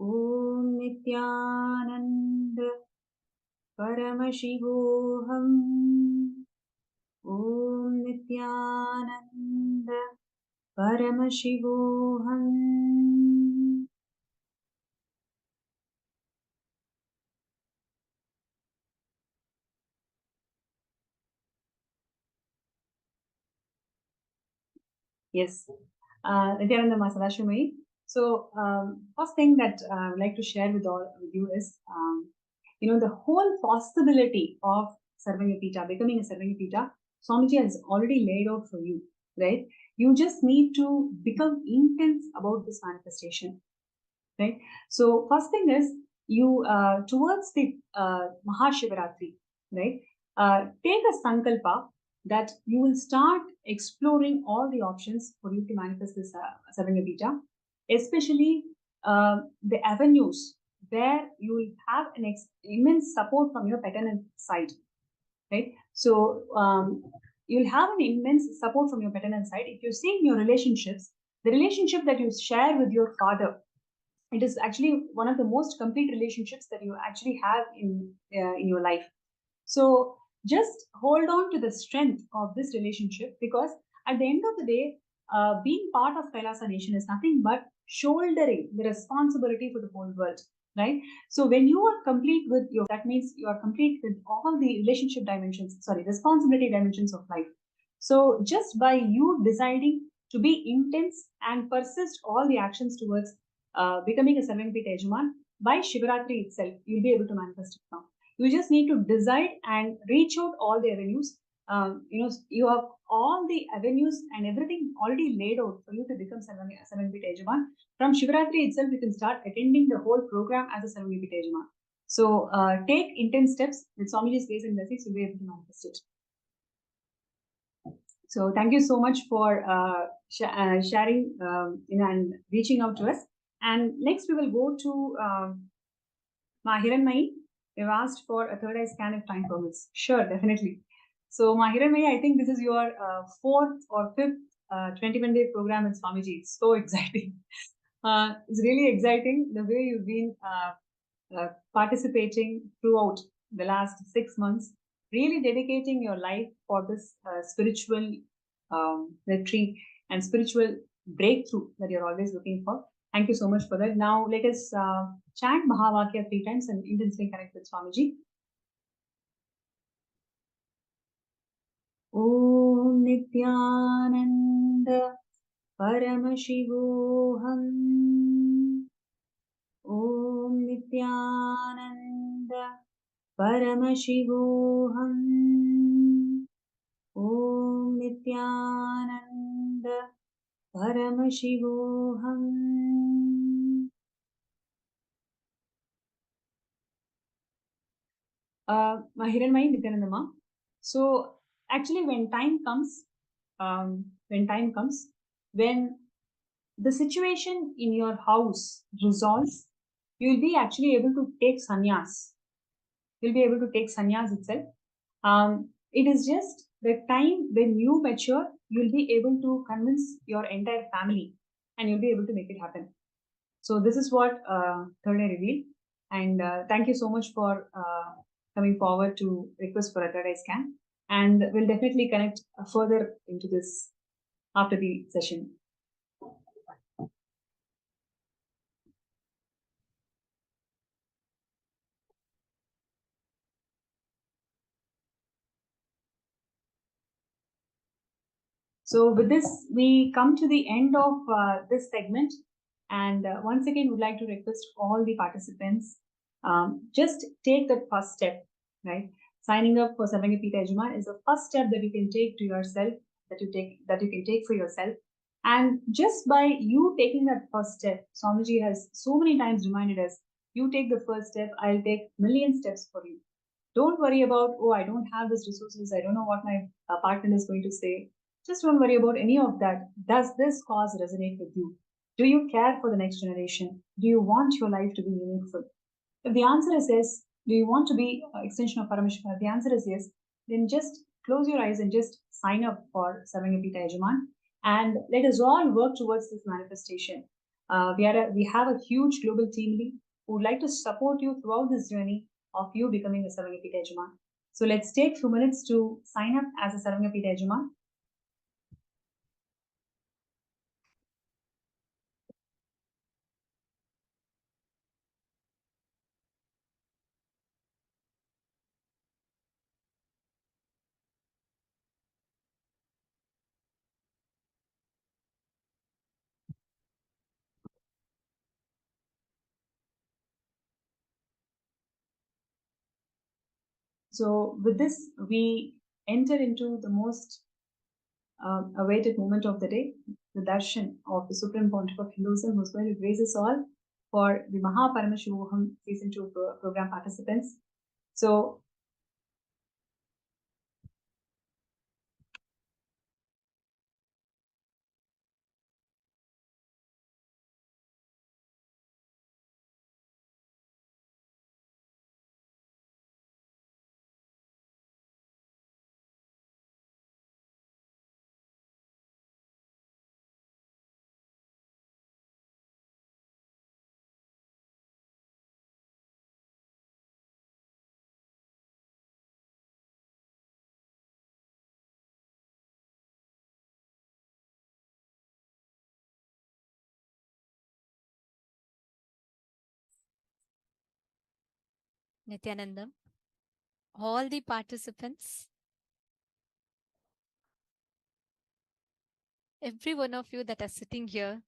Om Nithyananda Paramashivam. Om Nithyananda Paramashivam. Yes, Nithyananda Masadashumi. So, first thing that I would like to share with you is, the whole possibility of Sarvangapita, becoming a Sarvangapita, Swamiji has already laid out for you, right? You just need to become intense about this manifestation, right? So, first thing is, you towards the Mahashivaratri, right? Take a sankalpa that you will start exploring all the options for you to manifest this Sarvangapita, especially the avenues where you will have an immense support from your paternal side, right? So you'll have an immense support from your paternal side. If you see in your relationships, the relationship that you share with your father, it is actually one of the most complete relationships that you actually have in your life. So just hold on to the strength of this relationship, because at the end of the day, being part of Kailasa Nation is nothing but shouldering the responsibility for the whole world, right? So when you are complete with your, that means you are complete with all the relationship dimensions, sorry, responsibility dimensions of life. So just by you deciding to be intense and persist all the actions towards becoming a Sarvangapita Ejaman, by Shivaratri itself, you'll be able to manifest it now. You just need to decide and reach out all the avenues. You have all the avenues and everything already laid out for you to become Sarvangapita Ejaman. From Shivaratri itself, you can start attending the whole program as a Sarvangapita Ejaman. So take intense steps with Swamiji's grace and blessings, you'll be able to manifest it. So thank you so much for sharing and reaching out to us. And next we will go to Mahiranmai. They've asked for a third eye scan if time permits. Sure, definitely. So Mahiranmai, I think this is your fourth or fifth 21-day program in Swamiji. It's so exciting. It's really exciting the way you've been participating throughout the last 6 months, really dedicating your life for this spiritual retreat and spiritual breakthrough that you're always looking for. Thank you so much for that. Now let us chant Mahavakya 3 times and intensely connect with Swamiji. Om Nithyananda Paramashivam. Om Nithyananda Paramashivam. Om Nithyananda Paramashivam. Mahiranmai Nithyanandama. So actually when time comes, when the situation in your house resolves, you'll be actually able to take sannyas. You'll be able to take sannyas itself. It is just the time when you mature, you'll be able to convince your entire family and you'll be able to make it happen. So this is what Third Eye revealed. And thank you so much for coming forward to request for a third eye scan. And we'll definitely connect further into this after the session. So with this, we come to the end of this segment. And once again, would like to request all the participants, just take that first step, right? Signing up for Sarvangapita Ejaman is the first step that you can take to yourself, that you can take for yourself. And just by you taking that first step, Swamiji has so many times reminded us, you take the first step, I'll take million steps for you. Don't worry about, oh, I don't have these resources, I don't know what my partner is going to say. Just don't worry about any of that. Does this cause resonate with you? Do you care for the next generation? Do you want your life to be meaningful? If the answer is yes, do you want to be an extension of Paramashivam? If the answer is yes, then just close your eyes and just sign up for Sarvangapita Ejaman. And let us all work towards this manifestation. We have a huge global team lead who would like to support you throughout this journey of you becoming a Sarvangapita Ejaman. So let's take a few minutes to sign up as a Sarvangapita Ejaman. So with this, we enter into the most awaited moment of the day, the darshan of the Supreme Pontiff of Hinduism, who's going to grace us all for the Paramashivam Season 2 program participants. So Nithyananda, all the participants, every one of you that are sitting here,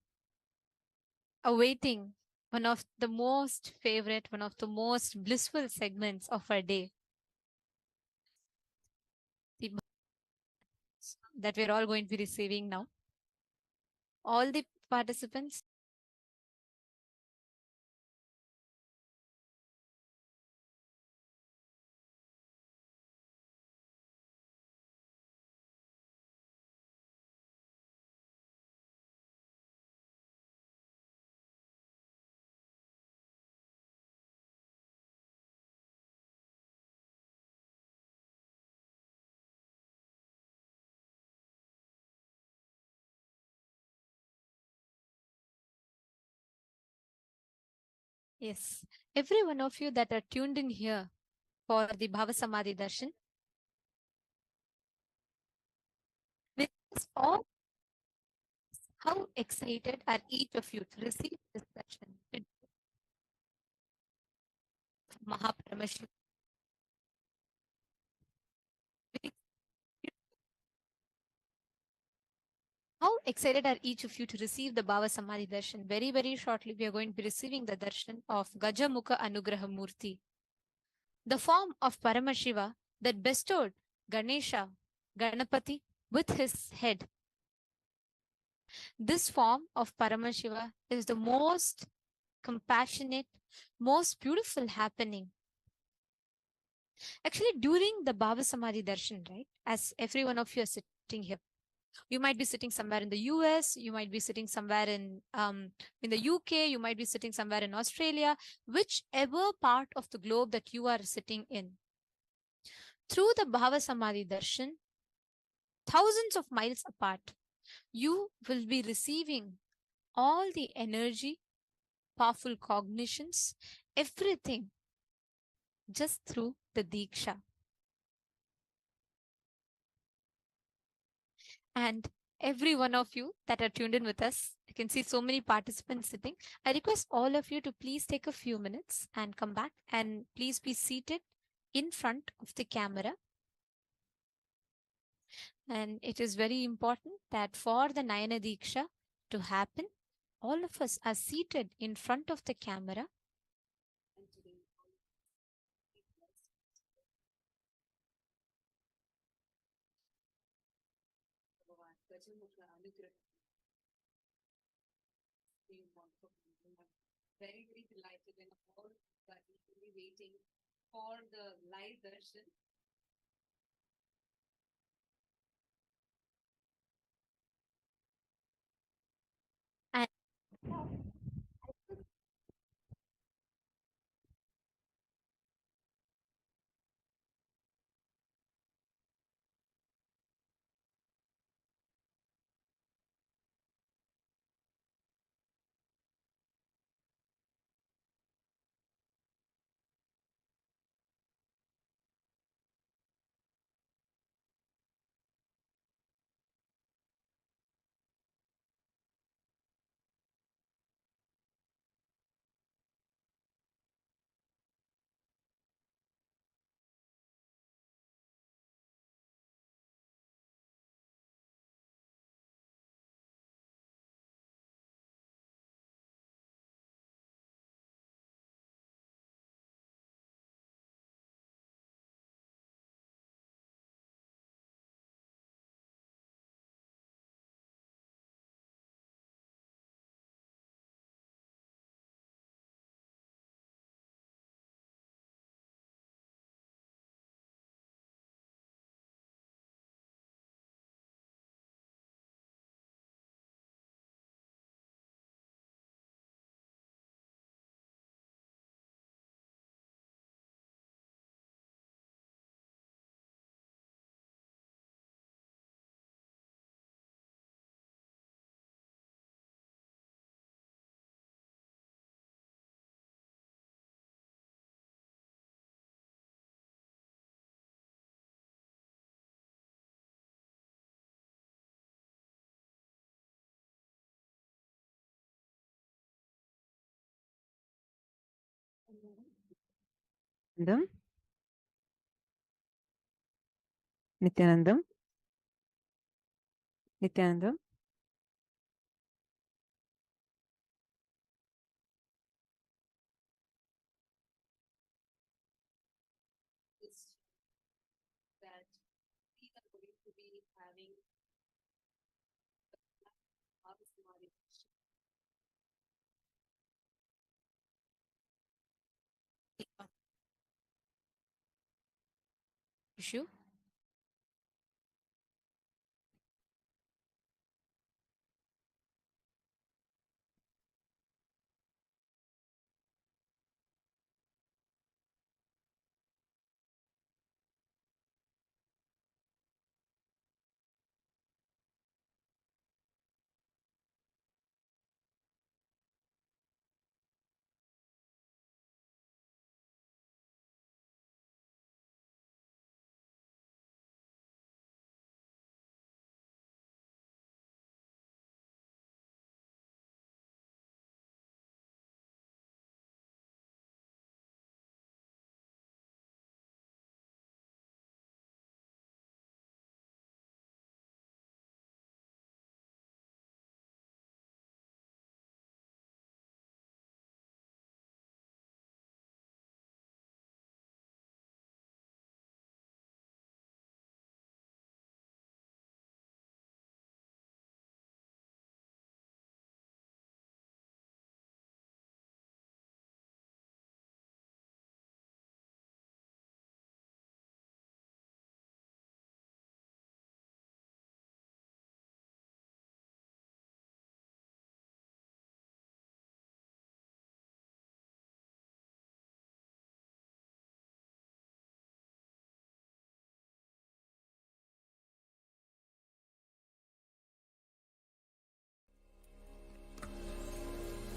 awaiting one of the most favorite, one of the most blissful segments of our day, the that we're all going to be receiving now. All the participants, yes, every one of you that are tuned in here for the Bhava Samadhi Darshan, with us all, how excited are each of you to receive this darshan? Mahaparamashivam. How excited are each of you to receive the Bhava Samadhi Darshan? Very, very shortly, we are going to be receiving the darshan of Gajamukha Anugraha Murti, the form of Paramashiva that bestowed Ganesha, Ganapati, with his head. This form of Paramashiva is the most compassionate, most beautiful happening. Actually, during the Bhava Samadhi Darshan, right, as every one of you are sitting here, you might be sitting somewhere in the US, you might be sitting somewhere in the UK, you might be sitting somewhere in Australia, whichever part of the globe that you are sitting in. Through the Bhava Samadhi Darshan, thousands of miles apart, you will be receiving all the energy, powerful cognitions, everything just through the Diksha. And every one of you that are tuned in with us, you can see so many participants sitting. I request all of you to please take a few minutes and come back and please be seated in front of the camera. And it is very important that for the Nayana Diksha to happen, all of us are seated in front of the camera. Very, very delighted and all that we waiting for the live darshan. And Nityanandam? Nithyanandam? Nithyanandam? It's that we are going to be having Paramashivam. Issue.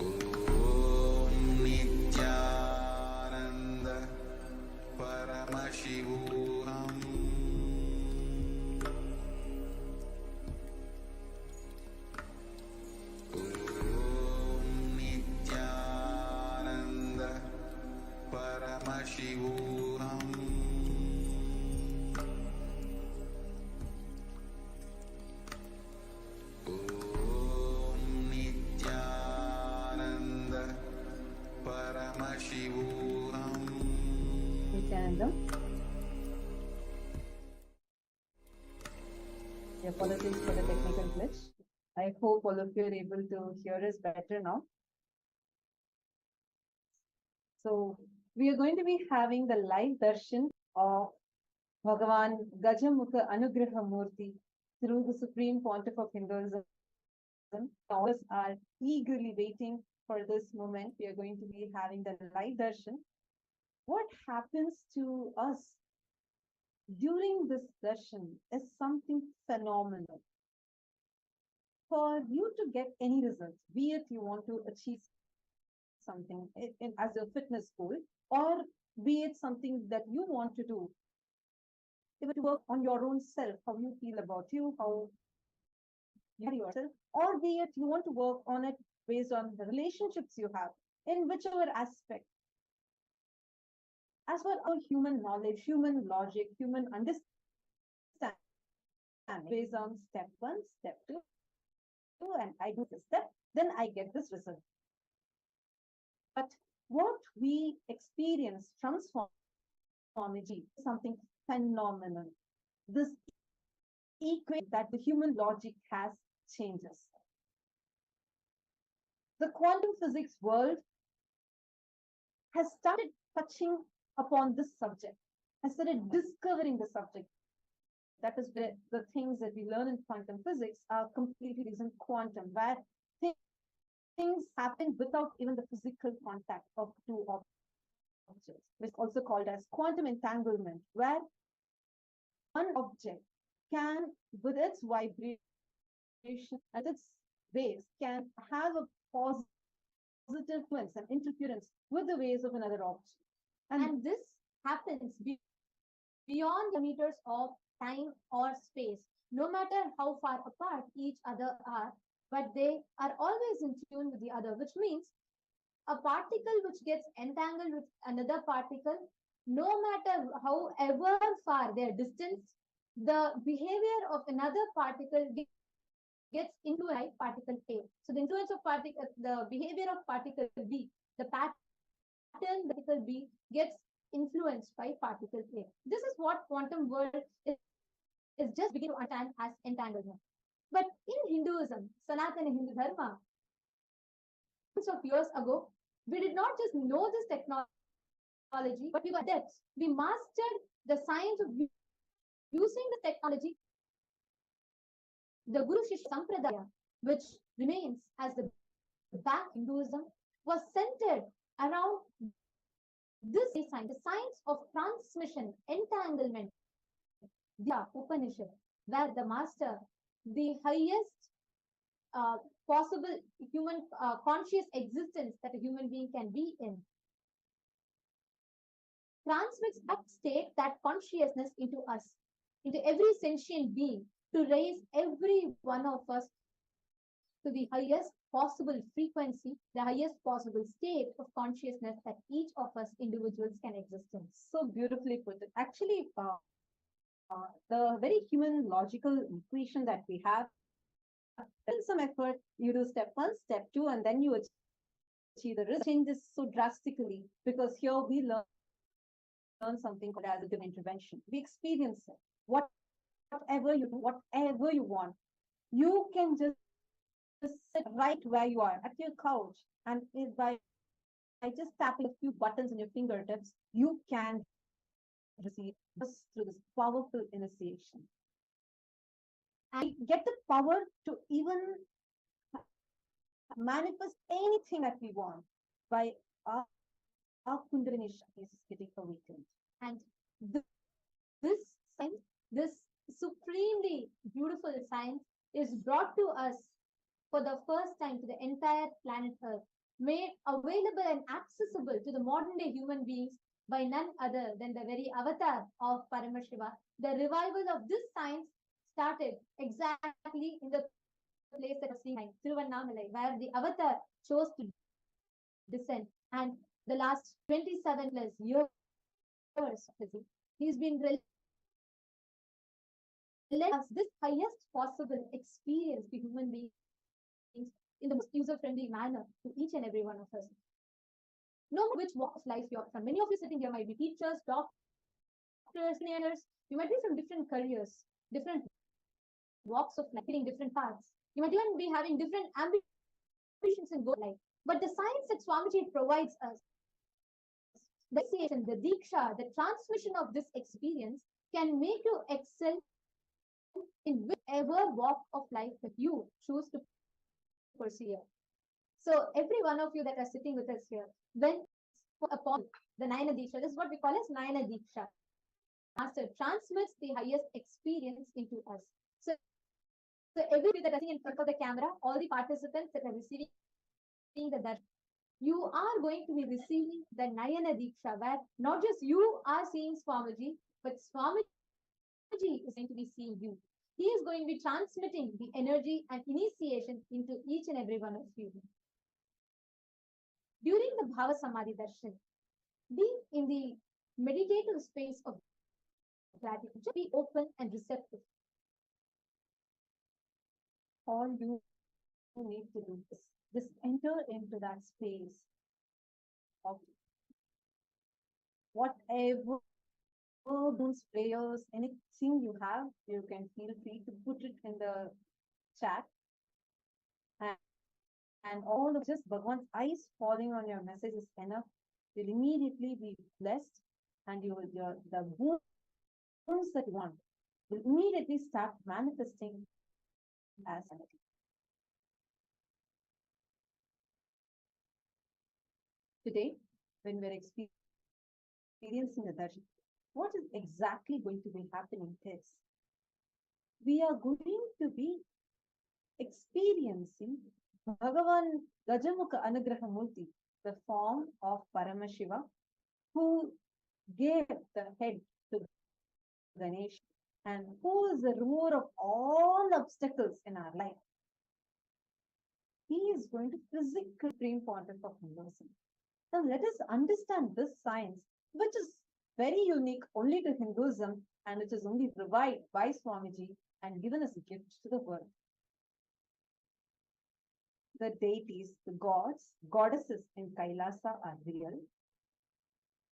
ॐ नित्यानन्द परमशिवोऽहम् ॐ नित्यानन्द परमशिवोऽहम् ॐ नित्यानन्द परमशिवोऽहम् Nithyanandam? Apologies for the technical glitch. I hope all of you are able to hear us better now. So we are going to be having the live darshan of Bhagavan Gajamukha Anugraha Murti through the Supreme Pontiff of Hinduism. All of us are eagerly waiting for this moment. We are going to be having the live darshan. What happens to us during this darshan is something phenomenal. For you to get any results, be it you want to achieve something as a fitness goal, or be it something that you want to do, even to work on your own self, how you feel about you, how you are yourself, or be it you want to work on it based on the relationships you have, in whichever aspect. As per our human knowledge, human logic, human understanding, based on step 1, step 2, and I do this step, then I get this result. But what we experience from Swamiji is something phenomenal. This equation that the human logic has changes. The quantum physics world has started touching upon this subject, has started discovering the subject. That is where the things that we learn in quantum physics are completely in quantum, where things happen without even the physical contact of two objects, which is also called as quantum entanglement, where one object can, with its vibration and its waves, can have a positive influence and interference with the waves of another object. And this happens beyond the meters of time or space, no matter how far apart each other are, but they are always in tune with the other, which means a particle which gets entangled with another particle no matter however far their distance, the behavior of another particle gets influenced by particle A. So the influence of particle, the behavior of particle B, the pattern particle B gets influenced by particle A. This is what quantum world is just beginning to understand as entanglement. But in Hinduism, Sanatana Hindu Dharma, of years ago, we did not just know this technology, but we were adept. We mastered the science of using the technology. The Guru Shishya Sampradaya, which remains as the back Hinduism, was centered around this science, the science of transmission, entanglement, the Upanishad, where the master, the highest possible human conscious existence that a human being can be in, transmits that state, that consciousness into us, into every sentient being, to raise every one of us to the highest possible frequency, the highest possible state of consciousness that each of us individuals can exist in. So beautifully put. Actually, the very human logical equation that we have, in some effort, you do step 1, step 2, and then you achieve the result. Changes so drastically, because here we learn something called as a intervention. We experience it. Whatever you do, whatever you want, you can just sit right where you are at your couch, and by just tapping a few buttons on your fingertips, you can receive this through this powerful initiation. And get the power to even manifest anything that we want by our Kundalini Shakti is getting awakened. And this science, this supremely beautiful science, is brought to us for the first time to the entire planet Earth, made available and accessible to the modern day human beings by none other than the very avatar of Paramashiva. The revival of this science started exactly in the place that was seen, Tiruvannamalai, where the avatar chose to descend. And the last 27 plus years of his life, he's been us this highest possible experience to human beings in the most user-friendly manner to each and every one of us. No matter which walk of life you're from. Many of you sitting here might be teachers, doctors, engineers. You might be from different careers, different walks of life, hitting different paths. You might even be having different ambitions and goals in life. But the science that Swamiji provides us, the initiation, the diksha, the transmission of this experience can make you excel in whichever walk of life that you choose to pursue. So every one of you that are sitting with us here, when upon the Nayana Diksha, this is what we call as Nayana Diksha. Master transmits the highest experience into us. So everybody that are sitting in front of the camera, all the participants that are receiving the darshan, you are going to be receiving the Nayana Diksha, where not just you are seeing Swamiji, but Swamiji is going to be seeing you. He is going to be transmitting the energy and initiation into each and every one of you. During the Bhava Samadhi Darshan, be in the meditative space of gratitude. Just be open and receptive. All you need to do is just enter into that space of whatever those prayers, anything you have, you can feel free to put it in the chat. And all of just Bhagwan's eyes falling on your message is enough. You'll immediately be blessed, and the wounds that you want will immediately start manifesting as energy. Today, when we're experiencing the darshan, what is exactly going to be happening is we are going to be experiencing Bhagavan Gajamukha Anugrahamurti, the form of Paramashiva, who gave the head to Ganesh and who is the remover of all obstacles in our life. He is going to physically Supreme Pontiff of Hinduism. Now let us understand this science, which is very unique only to Hinduism and which is only revived by Swamiji and given as a gift to the world. The deities, the gods, goddesses in Kailasa are real.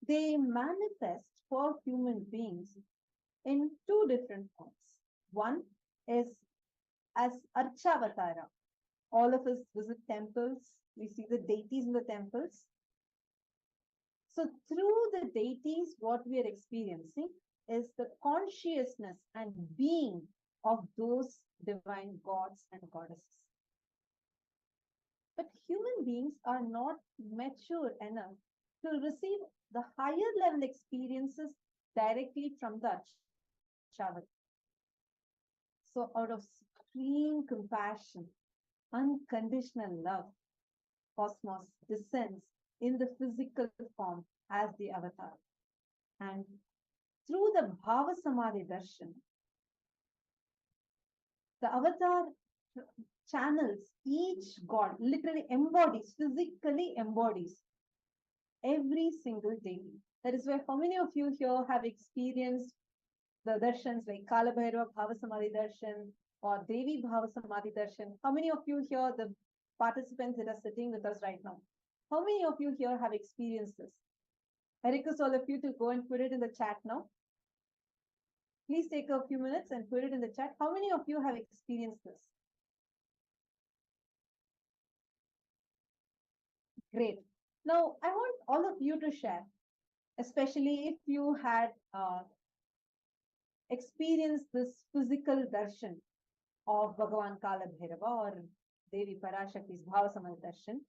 They manifest for human beings in two different forms. One is as Archavatara. All of us visit temples, we see the deities in the temples. So through the deities, what we are experiencing is the consciousness and being of those divine gods and goddesses. But human beings are not mature enough to receive the higher level experiences directly from the Archavatara. So out of supreme compassion, unconditional love, Cosmos descends in the physical form as the avatar. And through the Bhava Samadhi Darshan, the avatar channels each god, literally embodies, physically embodies every single deity. That is why how many of you here have experienced the darshans like Kala Bhairava Bhava Samadhi Darshan or Devi Bhava Samadhi Darshan? How many of you here, the participants that are sitting with us right now, how many of you here have experienced this? I request all of you to go and put it in the chat now. Please take a few minutes and put it in the chat. How many of you have experienced this? Great. Now, I want all of you to share, especially if you had experienced this physical darshan of Bhagavan Kala Bhairava or Devi Parashakti's Bhava Samadhi Darshan.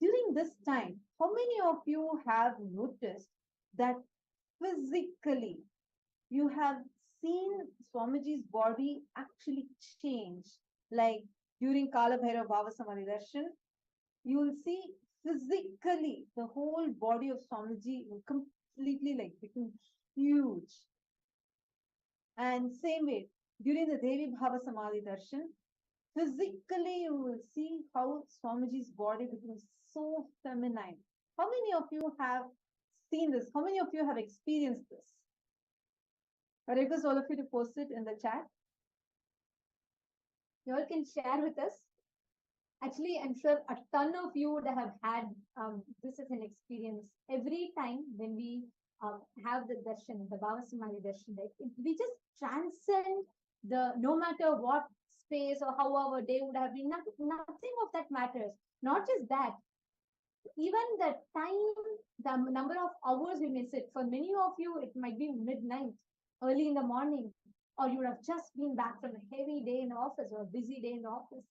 During this time, how many of you have noticed that physically you have seen Swamiji's body actually change? Like during Kala Bhairava Bhava Samadhi Darshan, you will see physically the whole body of Swamiji will completely like become huge. And same way, during the Devi Bhava Samadhi Darshan, physically you will see how Swamiji's body becomes so feminine. How many of you have seen this? How many of you have experienced this? I request all of you to post it in the chat. You all can share with us. Actually, I'm sure a ton of you would have had this as an experience. Every time when we have the darshan, the Bhava Samadhi darshan, right? We just transcend no matter what space or how our day would have been, nothing of that matters. Not just that, even the time, the number of hours we may sit. For many of you, it might be midnight, early in the morning, or you would have just been back from a heavy day in the office or a busy day in the office.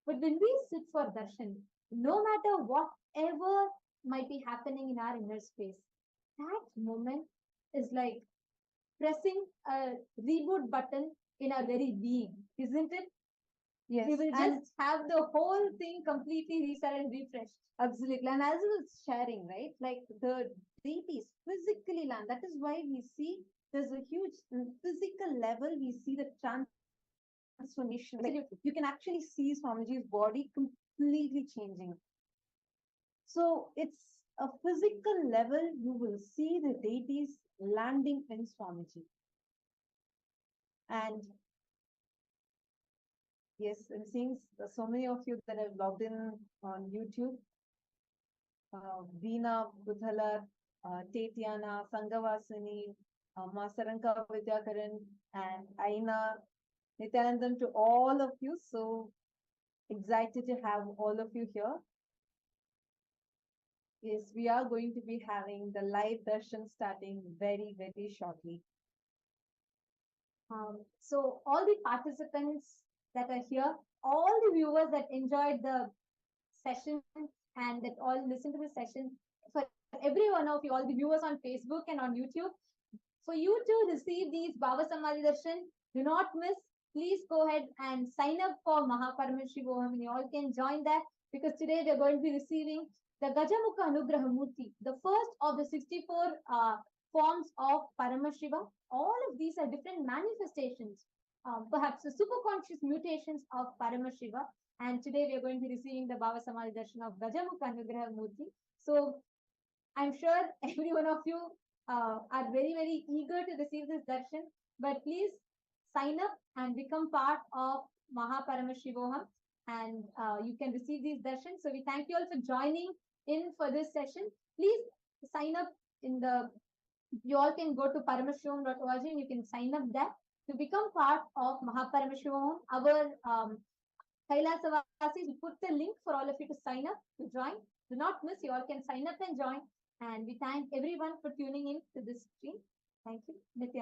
But when we sit for darshan, no matter whatever might be happening in our inner space, that moment is like pressing a reboot button in our very being, isn't it? Yes. We will just have the whole thing completely reset and refreshed. Absolutely. And as I was sharing, right, like the deities physically land. That is why we see there's a huge physical level, we see the transformation. Like you can actually see Swamiji's body completely changing. So it's a physical level, you will see the deities landing in Swamiji. And yes, I'm seeing so many of you that have logged in on YouTube. Veena Budhalar, Tetiana, Sangavasini, Masaranka Vidyakaran, and Aina, Nithyananda, to all of you. So excited to have all of you here. Yes, we are going to be having the live darshan starting very, very shortly. So all the participants that are here, all the viewers that enjoyed the session and that all listen to the session, for every one of you, all the viewers on Facebook and on YouTube, for you to receive these Bhava Samadhi Darshan, do not miss. Please go ahead and sign up for Paramashivam, and you all can join that, because today we are going to be receiving the Gajamukha Anugraha Murti, the first of the 64 forms of Paramashivam. All of these are different manifestations, perhaps the superconscious mutations of Paramashiva. And today we are going to be receiving the Bhava Samadhi Darshan of Gajamukha Anugraha Murti. So I'm sure every one of you are very, very eager to receive this darshan, but please sign up and become part of Paramashivam, and you can receive these darshans. So we thank you all for joining in for this session. Please sign up you all can go to paramashivam.org and you can sign up there to become part of Paramashivam. Our KAILASA Vasis, we put the link for all of you to sign up to join. Do not miss, you all can sign up and join. And we thank everyone for tuning in to this stream. Thank you. Nithyananda.